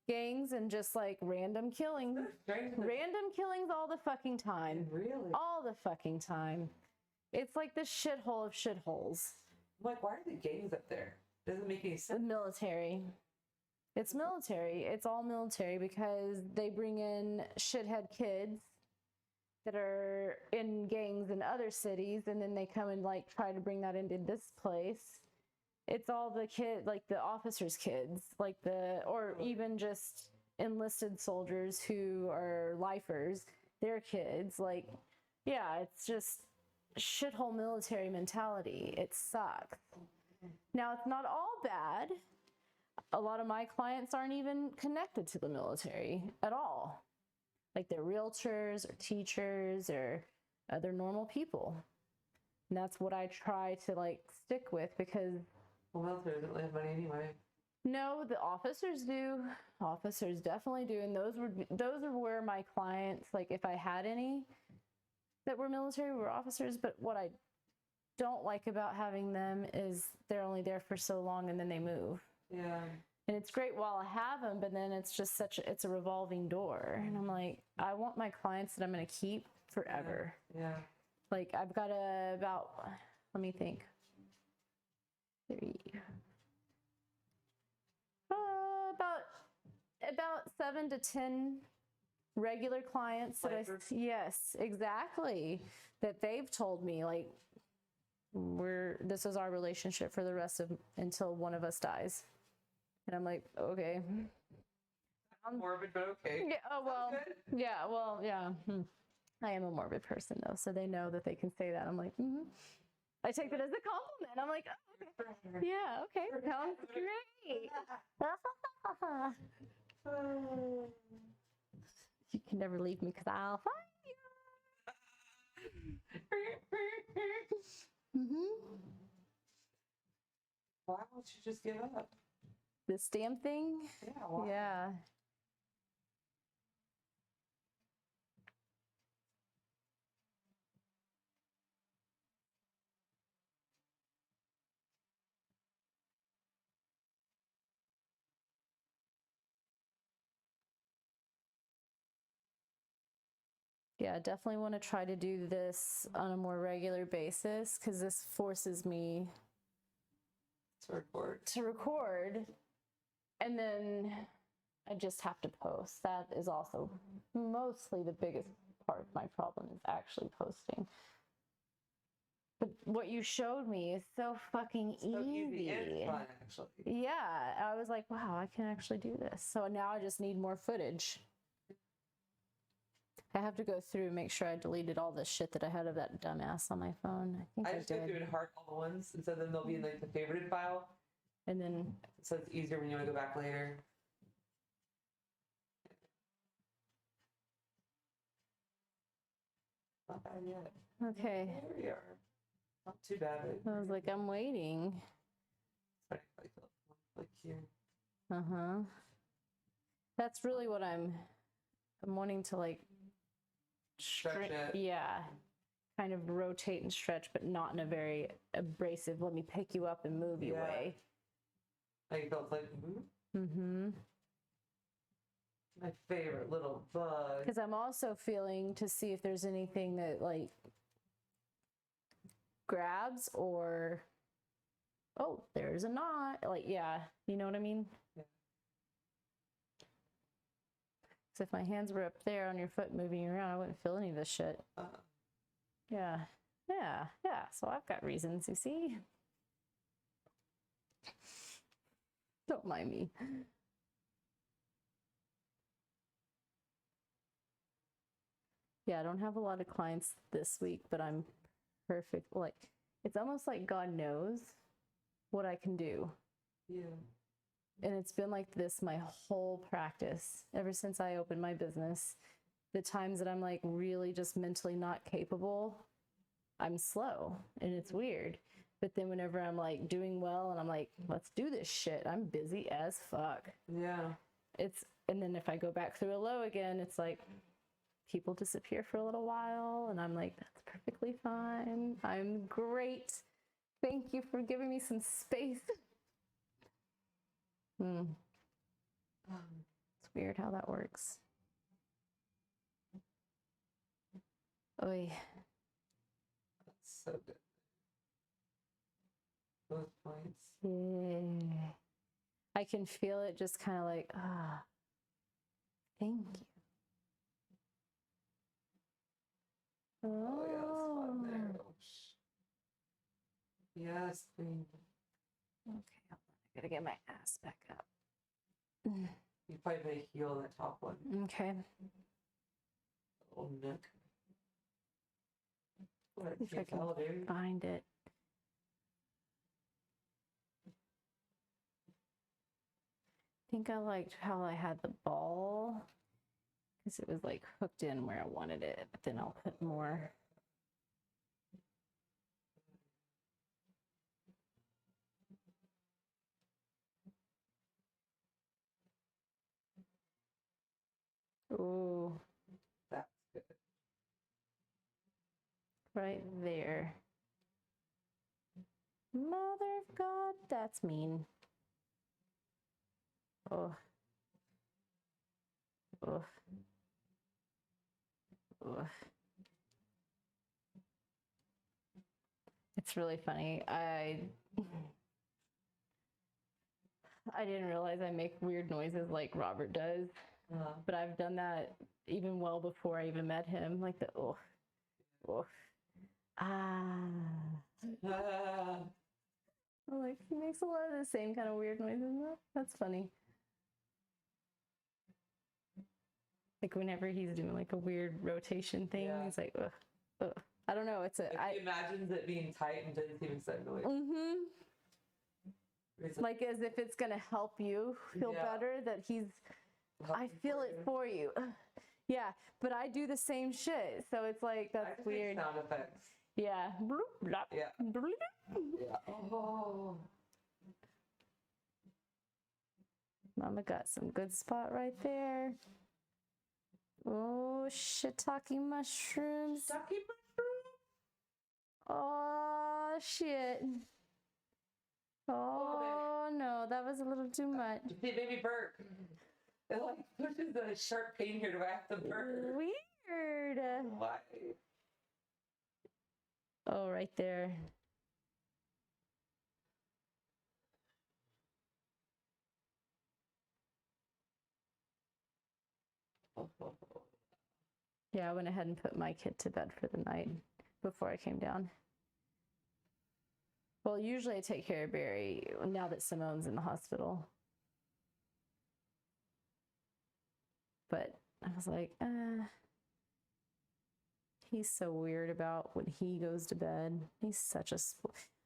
Gangs? And just like random killings. Random killings all the fucking time. Really? All the fucking time. It's like the shithole of shitholes. I'm like, why are the gangs up there? Doesn't make any The sense. military. It's military. It's all military because they bring in shithead kids that are in gangs in other cities, and then they come and like try to bring that into this place. It's all the kids, like the officers' kids, like or even just enlisted soldiers who are lifers, their kids. Like, yeah, it's just shithole military mentality. It sucks. Now, it's not all bad. A lot of my clients aren't even connected to the military at all. Like, they're realtors or teachers or other normal people. And that's what I try to like stick with, because Well, military doesn't really have money anyway. no, the officers do. Officers definitely do. And those are where my clients, like if I had any that were military, were officers. But what I don't like about having them is they're only there for so long and then they move. Yeah. And it's great while I have them, but then it's just it's a revolving door. And I'm like, I want my clients that I'm going to keep forever. Yeah. Like, I've got let me think. About 7 to 10 regular clients that Lifers? yes, exactly, that they've told me like, this is our relationship for the rest of until one of us dies. And I'm like, okay. Morbid, but okay. Yeah. Oh well. Good. Yeah. Well. Yeah. I am a morbid person though, so they know that they can say that. I'm like, I take that as a compliment. I'm like, oh, okay. Yeah. Okay. Sounds great. You can never leave me because I'll find you. Why won't you just give up? This damn thing. Yeah. Why? Yeah. Yeah, definitely want to try to do this on a more regular basis because this forces me to record, and then I just have to post. That is also mostly the biggest part of my problem is actually posting. But what you showed me is so fucking easy. And fun, actually. Yeah, I was like, wow, I can actually do this. So now I just need more footage. I have to go through and make sure I deleted all the shit that I had of that dumbass on my phone. I think I just go did. through and heart all the ones, and so then they'll be in like the favorited file. And then, so it's easier when you want to go back later. Not bad yet. okay. There we are. Not too bad. I was like, I'm waiting. Like here. Uh-huh. That's really what I'm wanting to like Stretch it. Yeah. Kind of rotate and stretch, but not in a very abrasive, let me pick you up and move you way. Like it felt like, Mm-hmm. My favorite little bug. Because I'm also feeling to see if there's anything that like grabs or, oh, there's a knot. Like, yeah, you know what I mean? Yeah. So if my hands were up there on your foot moving around, I wouldn't feel any of this shit. Yeah. So I've got reasons, you see? Don't mind me. Yeah, I don't have a lot of clients this week, but I'm perfect. Like, it's almost like God knows what I can do. Yeah. And it's been like this my whole practice ever since I opened my business. The times that I'm like really just mentally not capable, I'm slow and it's weird. But then whenever I'm like doing well and I'm like, let's do this shit, I'm busy as fuck. Yeah. And then if I go back through a low again, it's like people disappear for a little while and I'm like, that's perfectly fine. I'm great. Thank you for giving me some space. It's weird how that works. Oy. That's so good. Both points. Yeah. I can feel it just kind of like, thank you. Oh, yeah, that's fun there. Yes, queen. Okay, hold on. I gotta get my ass back up. You probably put a heel on that top one. Okay. Little neck. Well, If I can find it. I think I liked how I had the ball because it was like hooked in where I wanted it, but then I'll put more. Ooh. That's good. Right there. Mother of God, that's mean. Oh. Oh. Oh. It's really funny. I didn't realize I make weird noises like Robert does, but I've done that even well before I even met him. Like the oh. I'm like, he makes a lot of the same kind of weird noises. That's funny. Like whenever he's doing like a weird rotation thing, he's like, ugh. I don't know. It's a. He imagines it being tight and doesn't even say noise. Like as if it's gonna help you feel better. That he's. I feel it for you. Yeah, but I do the same shit, so it's like that's weird. Sound effects. Yeah. Yeah. Yeah. Oh. Mama got some good spot right there. Oh, shiitake mushrooms. Shiitake mushrooms? Oh, shit. Oh, no, that was a little too much. See, baby burp. It like pushes a sharp pain here. Do I have to burp? Weird. weird. Why? Oh, right there. Yeah, I went ahead and put my kid to bed for the night before I came down. Well, usually I take care of Barry now that Simone's in the hospital. But I was like, he's so weird about when he goes to bed. He's such a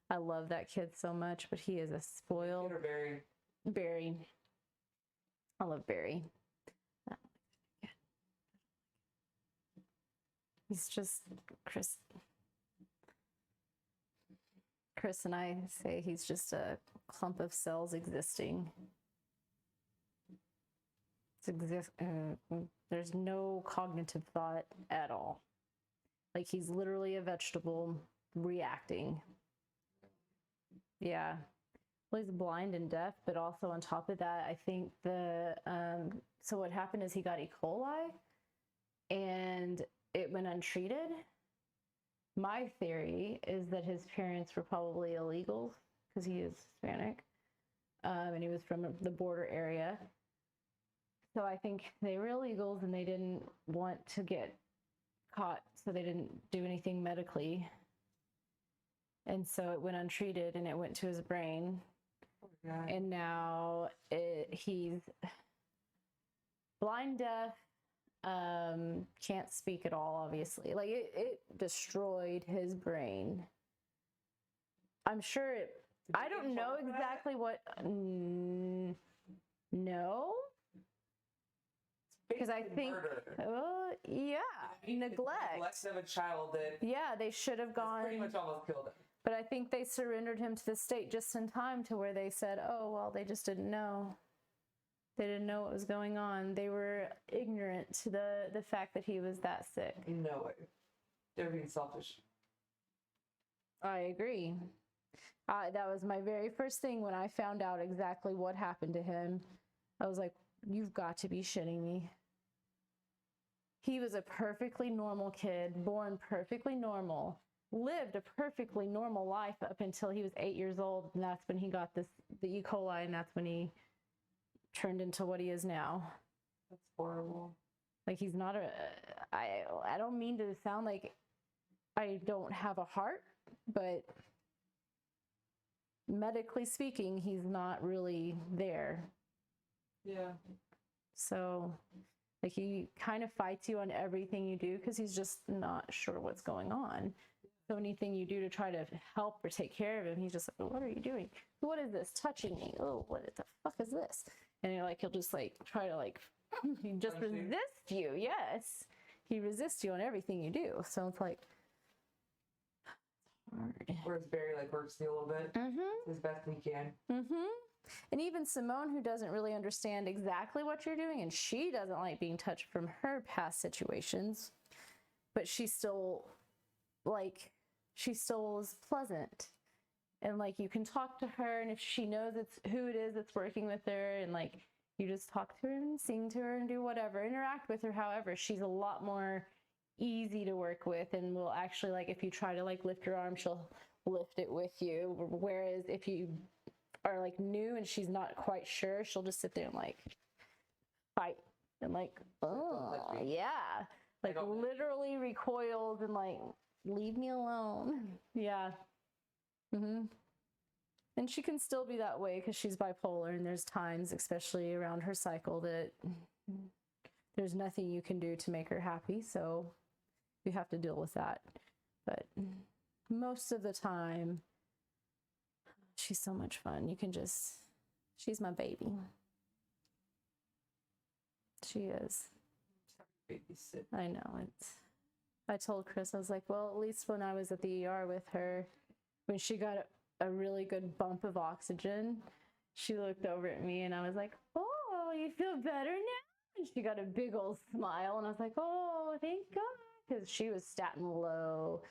I love that kid so much, but he is a spoiled. Kid or Barry? Barry. I love Barry. He's just Chris and I say he's just a clump of cells existing. There's no cognitive thought at all. Like he's literally a vegetable reacting. Yeah. Well, he's blind and deaf, but also on top of that, I think so what happened is he got E. coli and it went untreated. My theory is that his parents were probably illegals because he is Hispanic, and he was from the border area. So I think they were illegals and they didn't want to get caught, so they didn't do anything medically. And so it went untreated and it went to his brain. Yeah. And now he's blind, deaf, can't speak at all, obviously. Like it destroyed his brain. I'm sure I don't know exactly what. No. Because I think, yeah, neglect. Neglect of a child that. Yeah, they should have gone. Pretty much almost killed him. But I think they surrendered him to the state just in time to where they said, oh, well, they just didn't know. They didn't know what was going on. They were ignorant to the fact that he was that sick. No way. They're being selfish. I agree. That was my very first thing when I found out exactly what happened to him. I was like, you've got to be shitting me. He was a perfectly normal kid, born perfectly normal, lived a perfectly normal life up until he was 8 years old. And that's when he got the E. coli, and that's when he turned into what he is now. That's horrible. Like he's not I don't mean to sound like I don't have a heart, but medically speaking, he's not really there. Yeah. So like he kind of fights you on everything you do because he's just not sure what's going on. So anything you do to try to help or take care of him, he's just like, what are you doing? What is this touching me? Oh, what the fuck is this? And you're like, he'll just like try to like he just resist you. Yes, he resists you on everything you do. So it's like hard. Whereas Barry like works you a little bit as best he can. And even Simone, who doesn't really understand exactly what you're doing, and she doesn't like being touched from her past situations, but she still is pleasant. And like you can talk to her, and if she knows it's who it is that's working with her, and like you just talk to her and sing to her and do whatever, interact with her however, she's a lot more easy to work with, and will actually, like, if you try to like lift your arm, she'll lift it with you. Whereas if you are like new and she's not quite sure, she'll just sit there and like fight and like, oh yeah, like literally recoils and like, leave me alone. Yeah. And she can still be that way because she's bipolar, and there's times, especially around her cycle, that there's nothing you can do to make her happy, so you have to deal with that. But most of the time, she's so much fun. She's my baby. She is. Babysit. I know. I told Chris, I was like, well, at least when I was at the ER with her, when she got a really good bump of oxygen, she looked over at me and I was like, oh, you feel better now? And she got a big old smile, and I was like, oh, thank God. Because she was statin low.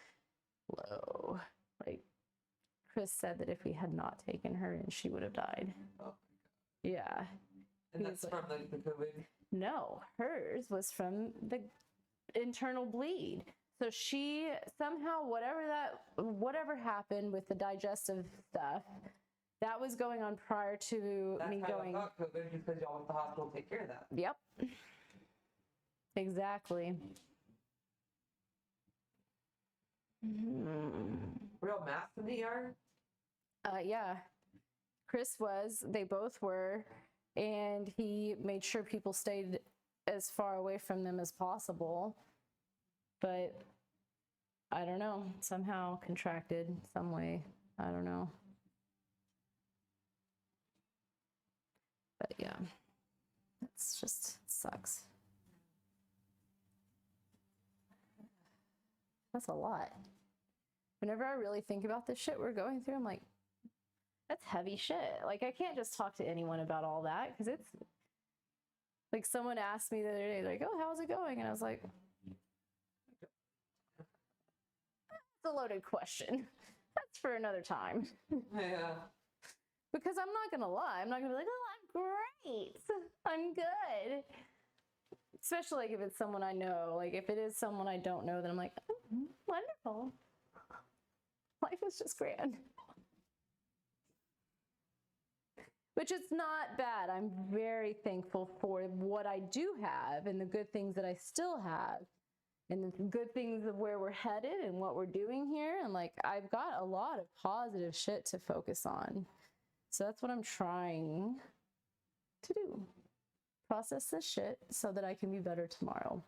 Like, Chris said that if we had not taken her in, she would have died. Oh my God. Yeah. And that's from the COVID? No, hers was from the internal bleed. So she somehow, whatever happened with the digestive stuff, that was going on prior to That's me how going. I got COVID, because y'all went to the hospital to take care of that. Yep. Exactly. Were y'all masked in the ER? Yeah. Chris was, they both were, and he made sure people stayed as far away from them as possible. But I don't know, somehow contracted some way. I don't know. But yeah, it's just, it sucks. That's a lot. Whenever I really think about this shit we're going through, I'm like, that's heavy shit. Like, I can't just talk to anyone about all that, because it's like, someone asked me the other day, like, oh, how's it going? And I was like, it's a loaded question. That's for another time. Yeah. Because I'm not gonna lie, I'm not gonna be like, oh, I'm great, I'm good. Especially like if it's someone I know. Like if it is someone I don't know, then I'm like, oh, wonderful. Life is just grand. Which is not bad. I'm very thankful for what I do have and the good things that I still have. And the good things of where we're headed and what we're doing here. And like, I've got a lot of positive shit to focus on. So that's what I'm trying to do. Process this shit so that I can be better tomorrow.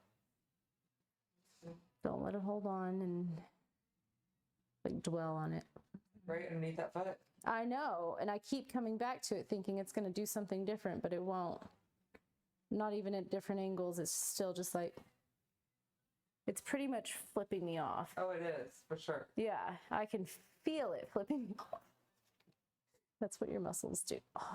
Don't let it hold on and like dwell on it. Right underneath that foot. I know. And I keep coming back to it thinking it's going to do something different, but it won't. Not even at different angles. It's still just like, it's pretty much flipping me off. Oh, it is, for sure. Yeah, I can feel it flipping me off. That's what your muscles do. Oh.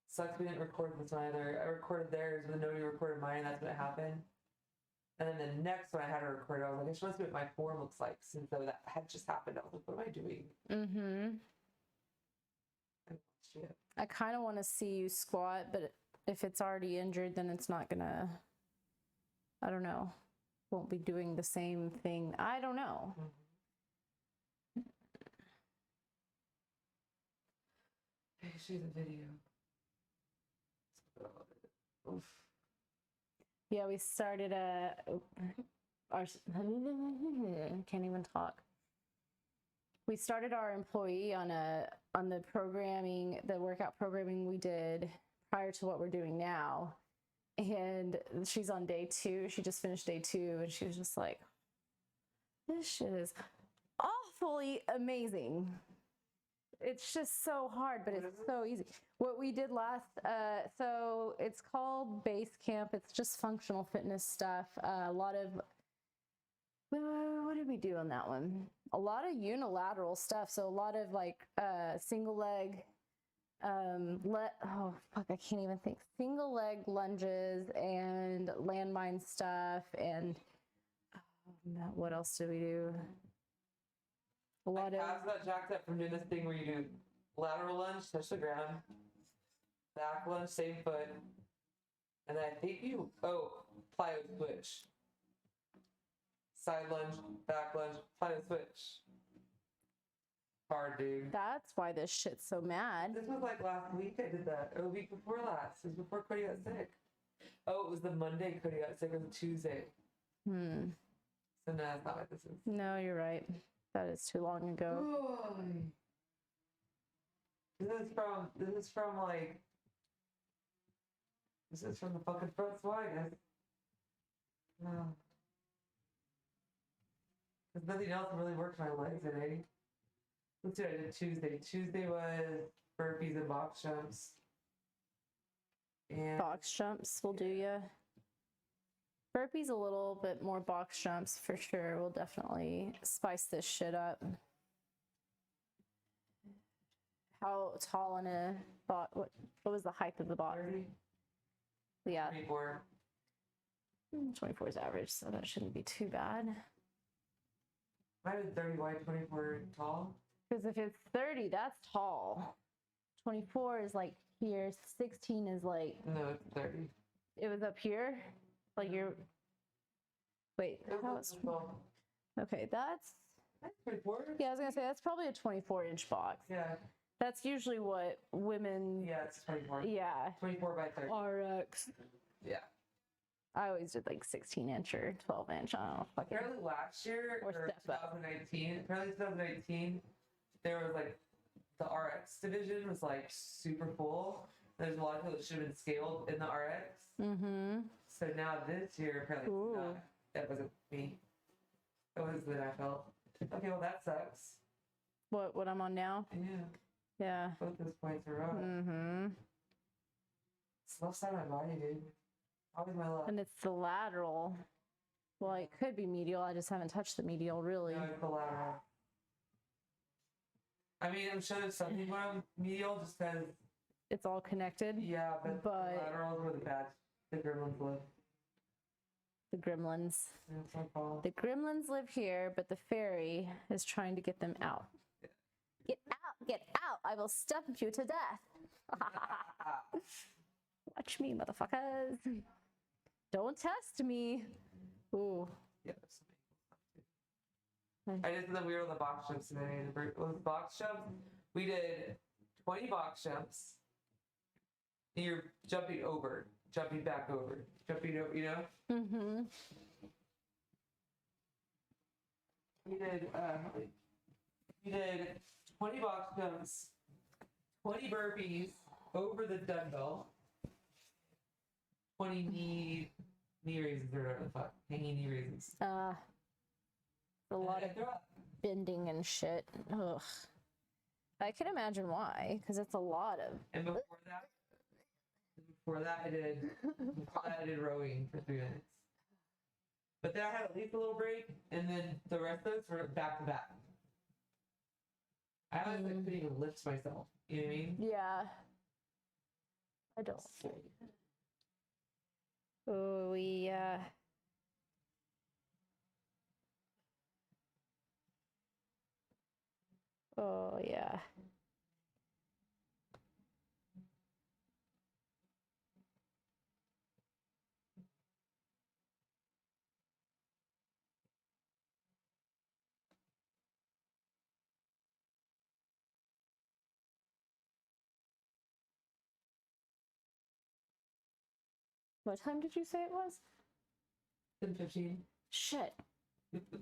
Sucks we didn't record this one either. I recorded theirs, but nobody recorded mine. That's when it happened. And then the next one I had to record, I was like, I just want to see what my form looks like, since though that had just happened. I was like, what am I doing? Mm-hmm. Shit. I kind of want to see you squat, but if it's already injured, then it's not gonna, I don't know, won't be doing the same thing. I don't know. Hey, she's a video. Oof. Yeah, we started our can't even talk. We started our employee on the programming, the workout programming we did prior to what we're doing now. And she's on day 2. She just finished day 2 and she was just like, this shit is awfully amazing. It's just so hard, but it's so easy. What we did last, so it's called Base Camp. It's just functional fitness stuff. A lot of, what did we do on that one? A lot of unilateral stuff. So a lot of like single leg, oh fuck, I can't even think. Single leg lunges and landmine stuff. And what else did we do? A lot My of calves got jacked up from doing this thing where you do lateral lunge, touch the ground, back lunge, same foot, and then I think you, plyo switch. Side lunge, back lunge, plyo switch. Hard, dude. That's why this shit's so mad. This was like last week I did that, or the week before last. It was before Cody got sick. Oh, it was the Monday Cody got sick, it was a Tuesday. So no, that's not what this is. No, you're right. That is too long ago. This is from the fucking front squat, I guess. No. Because nothing else really worked my legs today. Let's see what I did Tuesday. Tuesday was burpees and box jumps. And Box jumps will do ya. Burpees a little bit more box jumps for sure. We'll definitely spice this shit up. How tall in a box? What was the height of the box? 30, Yeah. 24. 24 is average, so that shouldn't be too bad. Mine is 30 wide, 24 tall. Because if it's 30, that's tall. 24 is like here. 16 is like. No, it's 30. It was up here? Like you're. Wait. How is... Okay, that's. 24? Yeah, I was gonna say that's probably a 24-inch box. Yeah. That's usually what women. Yeah, it's 24. Yeah. 24 by 30. RX. Yeah. I always did like 16-inch or 12-inch. I don't know. Fucking. Apparently last year, Or or step up. 2019, apparently 2019, there was like, the RX division was like super full. There's a lot of people that should have been scaled in the RX. Mm-hmm. So now this year, apparently it's not. That wasn't me. That was that I felt. Okay, well that sucks. What I'm on now? Yeah. Yeah. Both those points are up. Mm-hmm. It's the left side of my body, dude. Always my left. And it's the lateral. Well, it could be medial. I just haven't touched the medial really. No, it's the lateral. I mean, I'm sure there's something going on medial just because. It's all connected. Yeah, but the laterals were the gremlins live. The gremlins. That's my fault. The gremlins live here, but the fairy is trying to get them out. Get out! Get out! I will stump you to death. Watch me, motherfuckers. Don't test me. Ooh. Yeah, I just did the we were on the box jumps today. Those box jumps, we did 20 box jumps. And you're jumping over, jumping back over, jumping over, you know? Mm-hmm. We did 20 box jumps, 20 burpees over the dumbbell, 20 knee raises or whatever the fuck, hanging knee raises. A lot of bending and shit. Ugh. I can imagine why, because it's a lot of. And before that, I did rowing for 3 minutes. But then I had at least a little break, and then the rest of those were back to back. I honestly couldn't even lift myself. You know what I mean? Yeah. I don't. Oh, yeah. Oh, yeah. What time did you say it was? 10:15. Shit.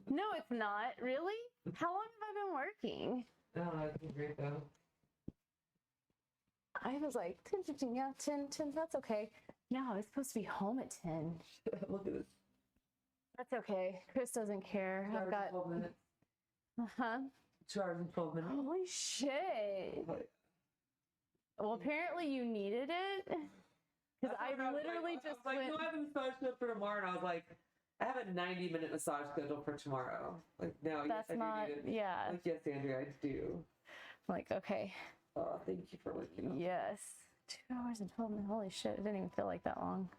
No, it's not. Really? How long have I been working? No, it's been great though. I was like, 10:15, yeah, 10, that's okay. No, I was supposed to be home at 10. Look at this. That's okay. Chris doesn't care. 2 hours I've got. and 12 minutes. Uh-huh. 2 hours and 12 minutes. Holy shit. Well, apparently you needed it. Because I literally just like, went. no, I have a massage scheduled for tomorrow, and I was like, I have a 90-minute massage scheduled for tomorrow. Like, no, That's yes, not. I do need it. Yeah. Like, yes, Andrea, I do. Like, okay. Oh, thank you for waking up. Yes. 2 hours and 12 minutes. Holy shit. It didn't even feel like that long.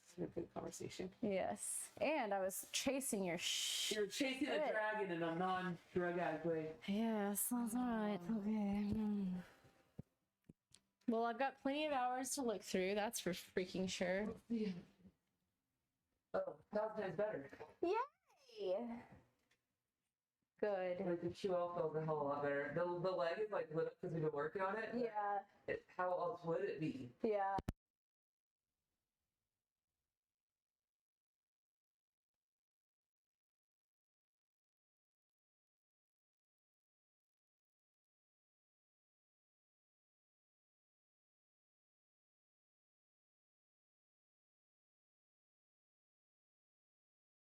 It's been a good conversation. Yes. And I was chasing your shit. You're chasing a dragon in a non-drug addict way. Yes, that's alright. Okay. Well, I've got plenty of hours to look through. That's for freaking sure. Oh, Valentine's better. Yay! Good. Like the QL feels a whole lot better. The leg is like lit up because we've been working on it. Yeah. How else would it be? Yeah.